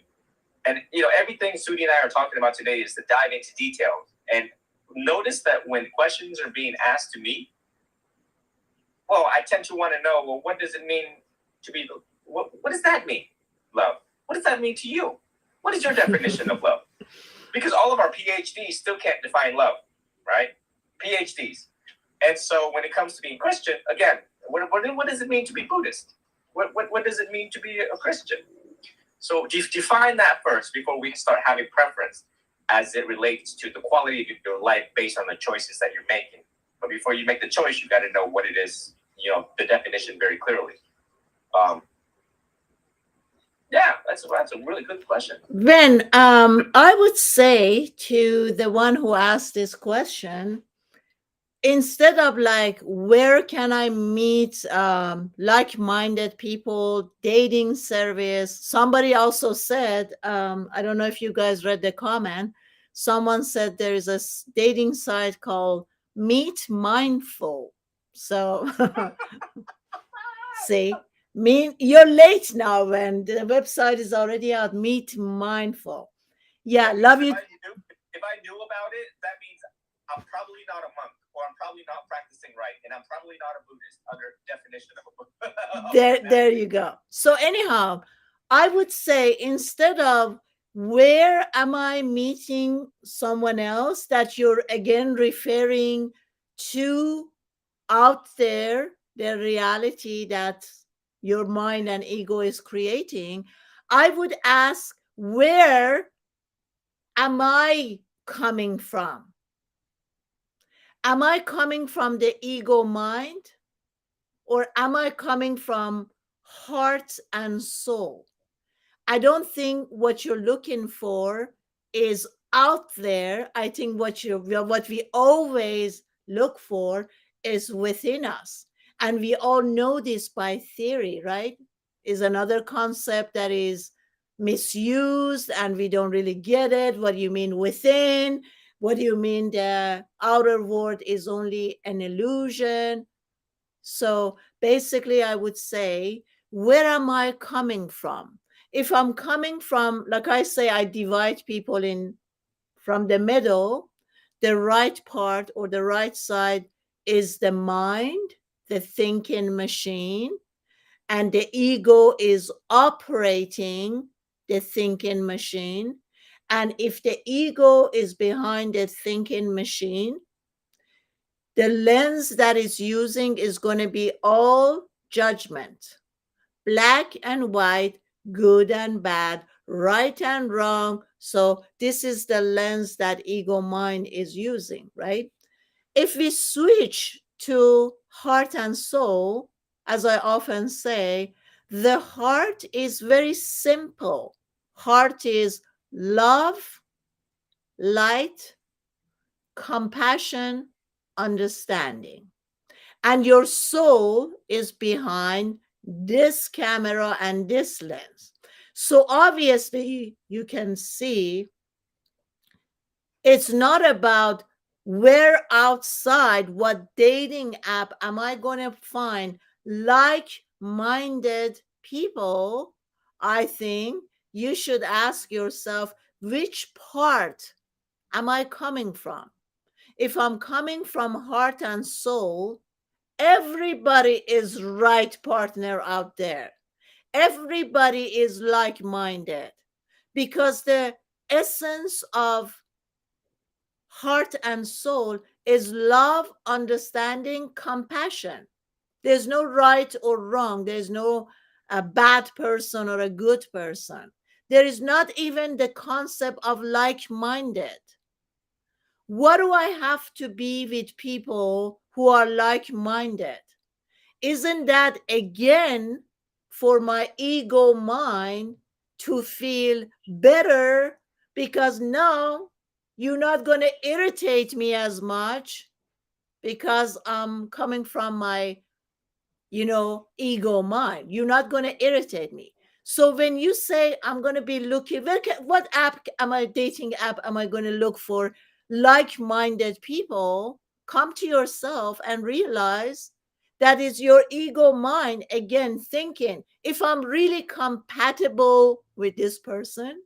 And, everything Sudi and I are talking about today is to dive into details. And notice that when questions are being asked to me, I tend to want to know, what does it mean to be, what does that mean, love? What does that mean to you? What is your definition of love? Because all of our PhDs still can't define love, right? PhDs. And so when it comes to being Christian, again, what does it mean to be Buddhist? What does it mean to be a Christian? So define that first before we start having preference as it relates to the quality of your life based on the choices that you're making. But before you make the choice, you got to know what it is, the definition very clearly. That's a really good question. Ben, I would say to the one who asked this question, instead of where can I meet like-minded people, dating service, somebody also said, I don't know if you guys read the comment, someone said there is a dating site called Meet Mindful. So see, you're late now, and the website is already out. Meet Mindful. Yeah, love you. If I knew about it, that means I'm probably not a monk, or I'm probably not practicing right, and I'm probably not a Buddhist under definition of a Buddhist. There you go. So anyhow, I would say, instead of where am I meeting someone else, that you're again referring to out there, the reality that your mind and ego is creating, I would ask, where am I coming from? Am I coming from the ego mind, or am I coming from heart and soul? I don't think what you're looking for is out there. I think what we always look for is within us. And we all know this by theory, right? Is another concept that is misused, and we don't really get it. What do you mean within? What do you mean the outer world is only an illusion? So basically, I would say, where am I coming from? if I'm coming from, like I say, I divide people in from the middle. The right part or the right side is the mind, the thinking machine, and the ego is operating the thinking machine. And if the ego is behind the thinking machine, the lens that it's using is going to be all judgment, black and white, good and bad, right and wrong. So this is the lens that ego mind is using, right? If we switch to heart and soul, as I often say, the heart is very simple. Heart is love, light, compassion, understanding. And your soul is behind this camera and this lens. So obviously, you can see it's not about where outside what dating app am I going to find like-minded people. I think you should ask yourself, which part am I coming from? If I'm coming from heart and soul, everybody is right partner out there. Everybody is like-minded, because the essence of heart and soul is love, understanding, compassion. There's no right or wrong. There's no a bad person or a good person. There is not even the concept of like-minded. What do I have to be with people who are like-minded? Isn't that again for my ego mind to feel better, because now you're not going to irritate me as much because I'm coming from my, ego mind. You're not going to irritate me. So when you say I'm going to be looking, what app am I, dating app am I going to look for like-minded people? Come to yourself and realize that is your ego mind again thinking, if I'm really compatible with this person,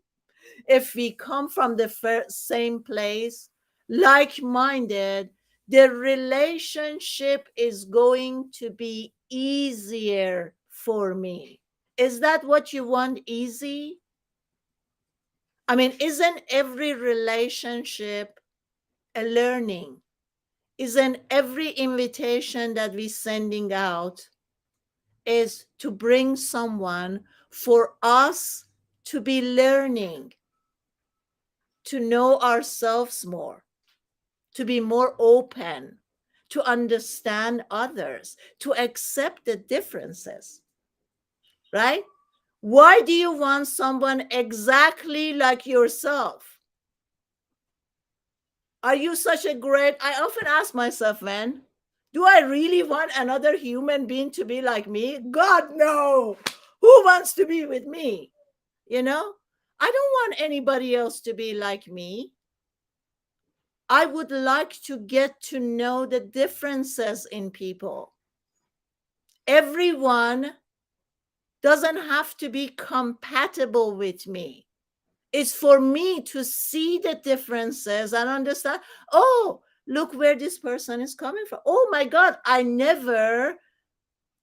if we come from the same place, like-minded, the relationship is going to be easier for me. Is that what you want? Easy? I mean, isn't every relationship a learning? Isn't every invitation that we're sending out is to bring someone for us to be learning, to know ourselves more, to be more open, to understand others, to accept the differences, right? Why do you want someone exactly like yourself? Are you such a great? I often ask myself, man, do I really want another human being to be like me? God, no. Who wants to be with me? You know, I don't want anybody else to be like me. I would like to get to know the differences in people. Everyone doesn't have to be compatible with me. It's for me to see the differences and understand, oh, look where this person is coming from. Oh my God, I never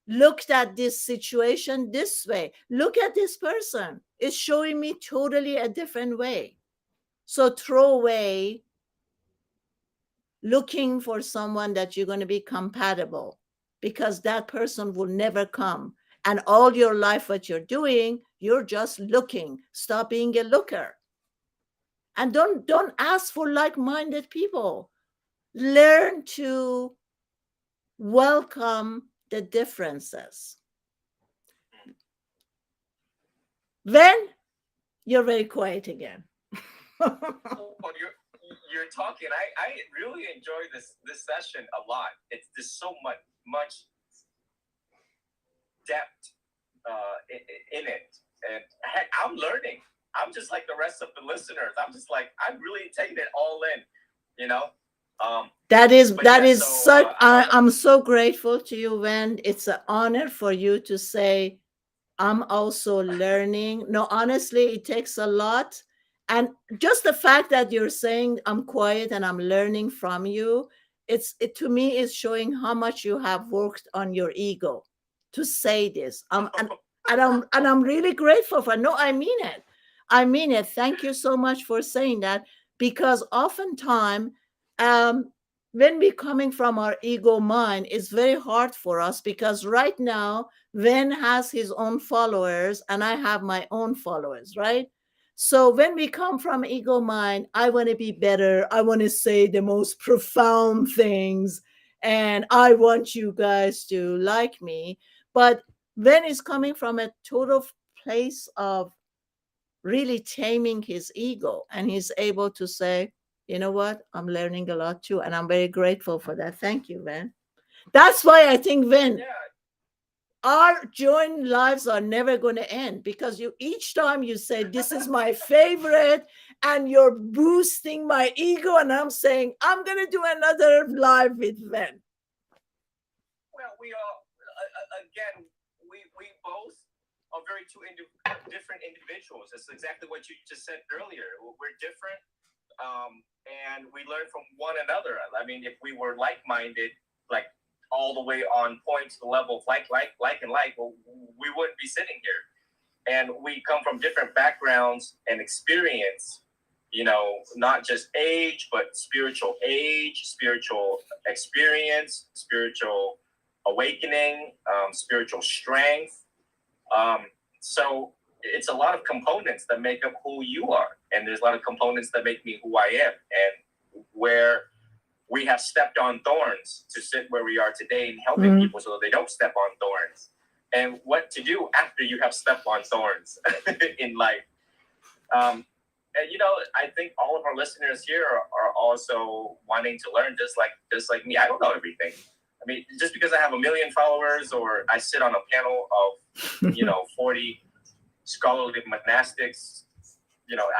looked at this situation this way. Look at this person. It's showing me totally a different way. So throw away looking for someone that you're going to be compatible, because that person will never come. And all your life, what you're doing, you're just looking. Stop being a looker. And don't ask for like-minded people. Learn to welcome the differences. Then you're very quiet again. Well, you're talking. I really enjoy this session a lot. It's there's so much depth in it, and heck, I'm learning. I'm just like the rest of the listeners. I'm just like I'm really taking it all in, you know. That is So, such. I'm so grateful to you, Wen. It's an honor for you to say, I'm also learning. No, honestly, it takes a lot. And just the fact that you're saying I'm quiet and I'm learning from you, it to me is showing how much you have worked on your ego to say this. And I'm really grateful for. No, I mean it. I mean it. Thank you so much for saying that, because oftentimes, um when we coming from our ego mind, it's very hard for us, because right now Vin has his own followers and I have my own followers, right? So when we come from ego mind, I want to be better. I want to say the most profound things, and I want you guys to like me. But Vin is coming from a total place of really taming his ego, and he's able to say, you know what, I'm learning a lot too, and I'm very grateful for that. Thank you, Vin. That's why I think, Vin, Yeah. our joint lives are never going to end, because you each time you say this is my favorite, and you're boosting my ego, and I'm saying I'm going to do another live with Vin. Well, we all again, we both are very different individuals. That's exactly what you just said earlier. We're different, and we learn from one another. I mean, if we were like-minded, like all the way on point to the level of like, well, we wouldn't be sitting here. And we come from different backgrounds and experience, not just age, but spiritual age, spiritual experience, spiritual awakening, spiritual strength. So it's a lot of components that make up who you are. And there's a lot of components that make me who I am. And where we have stepped on thorns to sit where we are today and helping people so that they don't step on thorns. And what to do after you have stepped on thorns in life. And, I think all of our listeners here are also wanting to learn just like me. I don't know everything. I mean, just because I have 1 million followers, or I sit on a panel of, 40 scholarly monastics,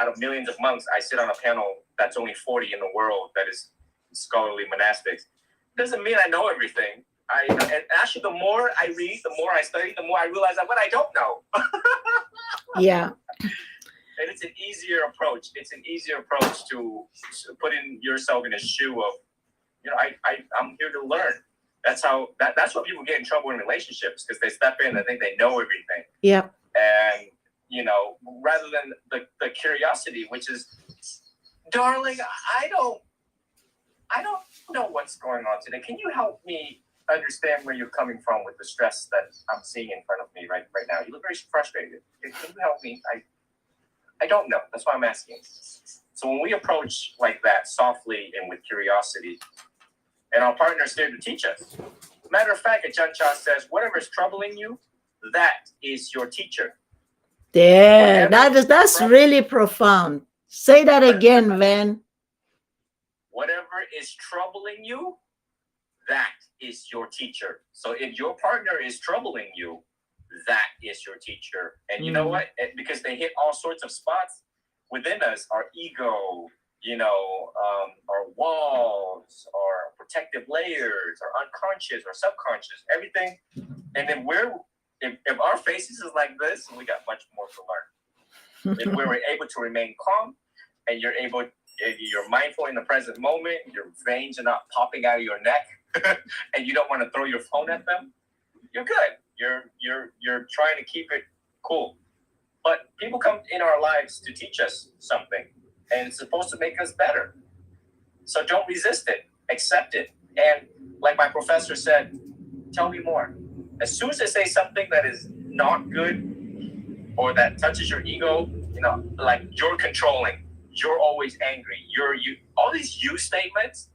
out of millions of monks, I sit on a panel that's only 40 in the world that is scholarly monastics. Doesn't mean I know everything. And actually, the more I read, the more I study, the more I realize what I don't know. Yeah. And it's an easier approach. It's an easier approach to put in yourself in a shoe of, I'm here to learn. That's what people get in trouble in relationships, because they step in and think they know everything. Yep. And, rather than the curiosity, which is, darling, I don't know what's going on today. Can you help me understand where you're coming from with the stress that I'm seeing in front of me right now? You look very frustrated. Can you help me? I don't know. That's why I'm asking. So when we approach like that, softly and with curiosity, and our partner's there to teach us. Matter of fact, Ajahn Chah says, whatever is troubling you, that is your teacher. There, that's really profound. Say that again, Van. Whatever is troubling you, that is your teacher. So if your partner is troubling you, that is your teacher. And you know what? Because they hit all sorts of spots within us, our ego, our walls, our protective layers, our unconscious, our subconscious, everything. And then if our faces is like this, we got much more to learn. If we're able to remain calm, and you're mindful in the present moment, your veins are not popping out of your neck, and you don't want to throw your phone at them, you're good. You're trying to keep it cool. But people come in our lives to teach us something, and it's supposed to make us better. So don't resist it. Accept it. And like my professor said, tell me more. As soon as they say something that is not good or that touches your ego, like you're controlling, you're always angry, you all these you statements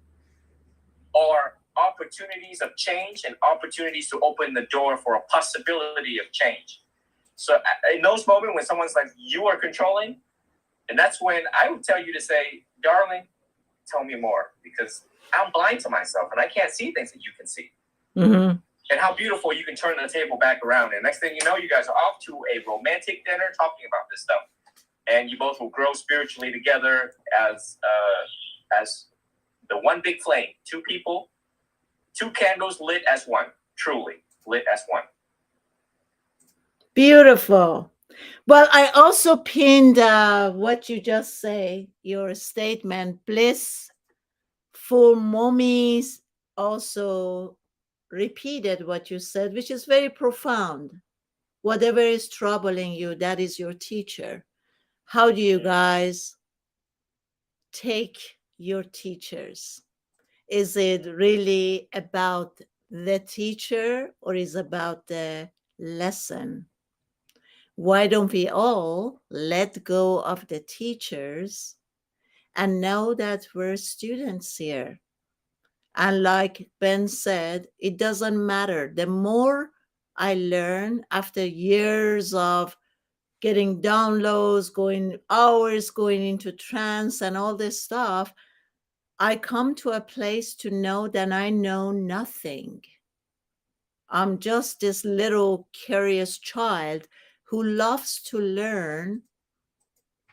are opportunities of change and opportunities to open the door for a possibility of change. So in those moments when someone's like, you are controlling, and that's when I would tell you to say, darling, tell me more, because I'm blind to myself and I can't see things that you can see. Mm-hmm. And how beautiful you can turn the table back around. And next thing you know, you guys are off to a romantic dinner talking about this stuff. And you both will grow spiritually together as the one big flame. Two people, two candles lit as one. Truly lit as one. Beautiful. Well, I also pinned what you just say, your statement, bliss for mommies also repeated what you said, which is very profound. Whatever is troubling you, that is your teacher. How do you guys take your teachers? Is it really about the teacher or is it about the lesson? Why don't we all let go of the teachers and know that we're students here? And like Ben said, it doesn't matter. The more I learn after years of getting downloads, going hours, going into trance and all this stuff, I come to a place to know that I know nothing. I'm just this little curious child who loves to learn,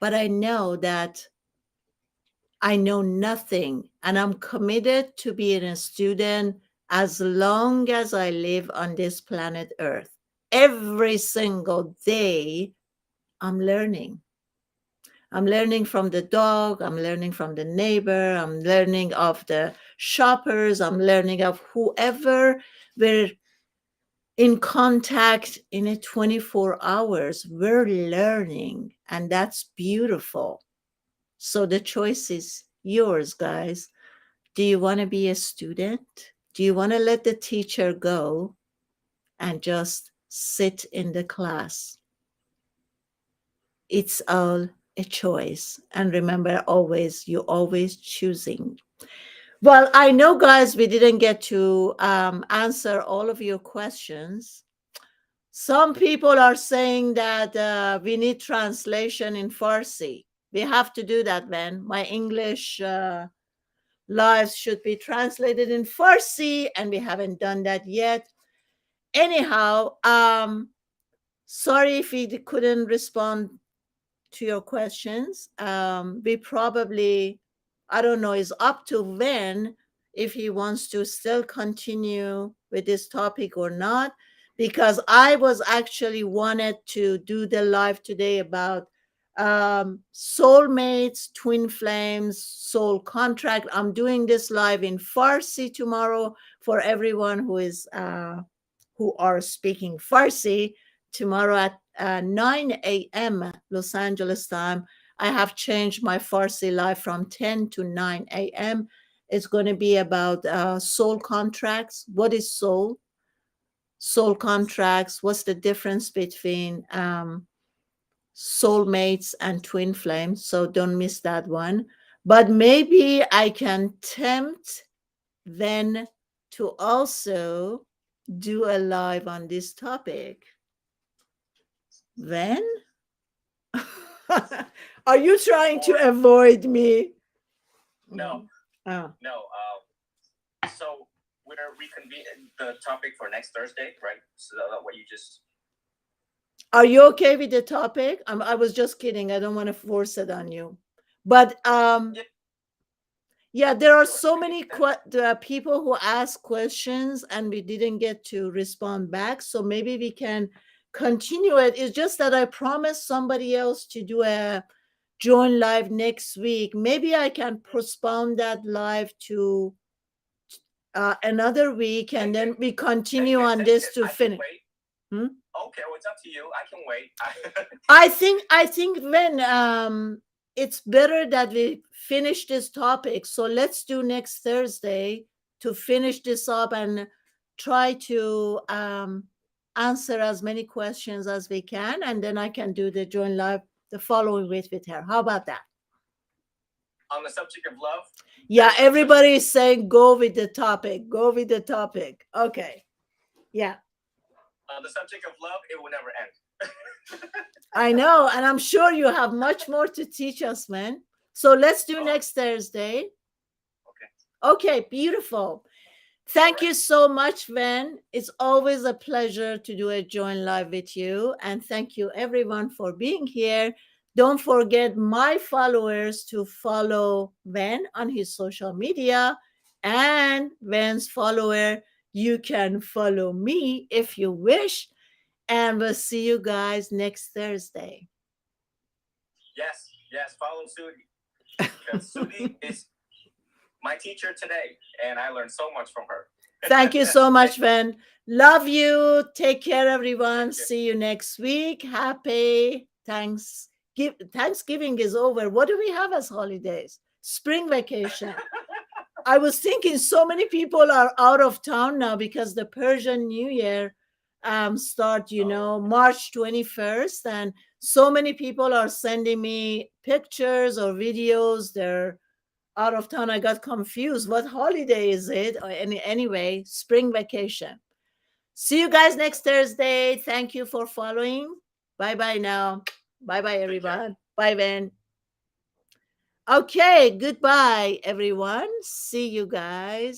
but I know that I know nothing and I'm committed to being a student as long as I live on this planet Earth. Every single day, I'm learning. I'm learning from the dog, I'm learning from the neighbor, I'm learning of the shoppers, I'm learning of whoever we're in contact in a 24 hours. We're learning, and that's beautiful. So the choice is yours, guys. Do you want to be a student? Do you want to let the teacher go and just sit in the class? It's all a choice. And remember, always, you're always choosing. Well, I know, guys, we didn't get to answer all of your questions. Some people are saying that we need translation in Farsi. We have to do that, man. My English lives should be translated in Farsi, and we haven't done that yet. Anyhow, sorry if we couldn't respond to your questions. We probably, I don't know, it's up to when if he wants to still continue with this topic or not, because I was actually wanted to do the live today about soulmates, twin flames, soul contract. I'm doing this live in Farsi tomorrow for everyone who are speaking Farsi tomorrow at 9 a.m. Los Angeles time. I have changed my Farsi live from 10 to 9 a.m. It's going to be about soul contracts. What is soul? Soul contracts. What's the difference between soulmates and twin flames? So don't miss that one. But maybe I can tempt then to also do a live on this topic. Then? Are you trying to avoid me? No, Oh. no. So we're reconvening the topic for next Thursday, right? So what you just. Are you okay with the topic? I was just kidding. I don't want to force it on you. But yeah, there are so many people who ask questions and we didn't get to respond back. So maybe we can continue it. It's just that I promised somebody else to do a join live next week. Maybe I can postpone that live to another week and then we continue on this to finish. Hmm? Okay, well, it's up to you. I can wait. I think when it's better that we finish this topic. So let's do next Thursday to finish this up and try to answer as many questions as we can, and then I can do the join live the following week with her. How about that? On the subject of love? Yeah, everybody is saying go with the topic. Go with the topic. Okay. Yeah. On the subject of love, it will never end. I know, and I'm sure you have much more to teach us, man. So let's do next Thursday. Okay, beautiful. Thank you so much, Van. It's always a pleasure to do a join live with you. And thank you, everyone, for being here. Don't forget my followers to follow Van on his social media. And Van's follower, you can follow me if you wish. And we'll see you guys next Thursday. Yes, yes, follow Sudi. Because Sudi is my teacher today, and I learned so much from her. Thank you so much, Ben. Love you. Take care, everyone. Thank you. See you next week. Happy Thanksgiving is over. What do we have as holidays? Spring vacation. I was thinking so many people are out of town now because the Persian New Year start, March 21st. And so many people are sending me pictures or videos. They're out of town. I got confused. What holiday is it? Anyway, spring vacation. See you guys next Thursday. Thank you for following. Bye bye now. Bye bye, everyone. Bye, Ben. Okay, goodbye, everyone. See you guys.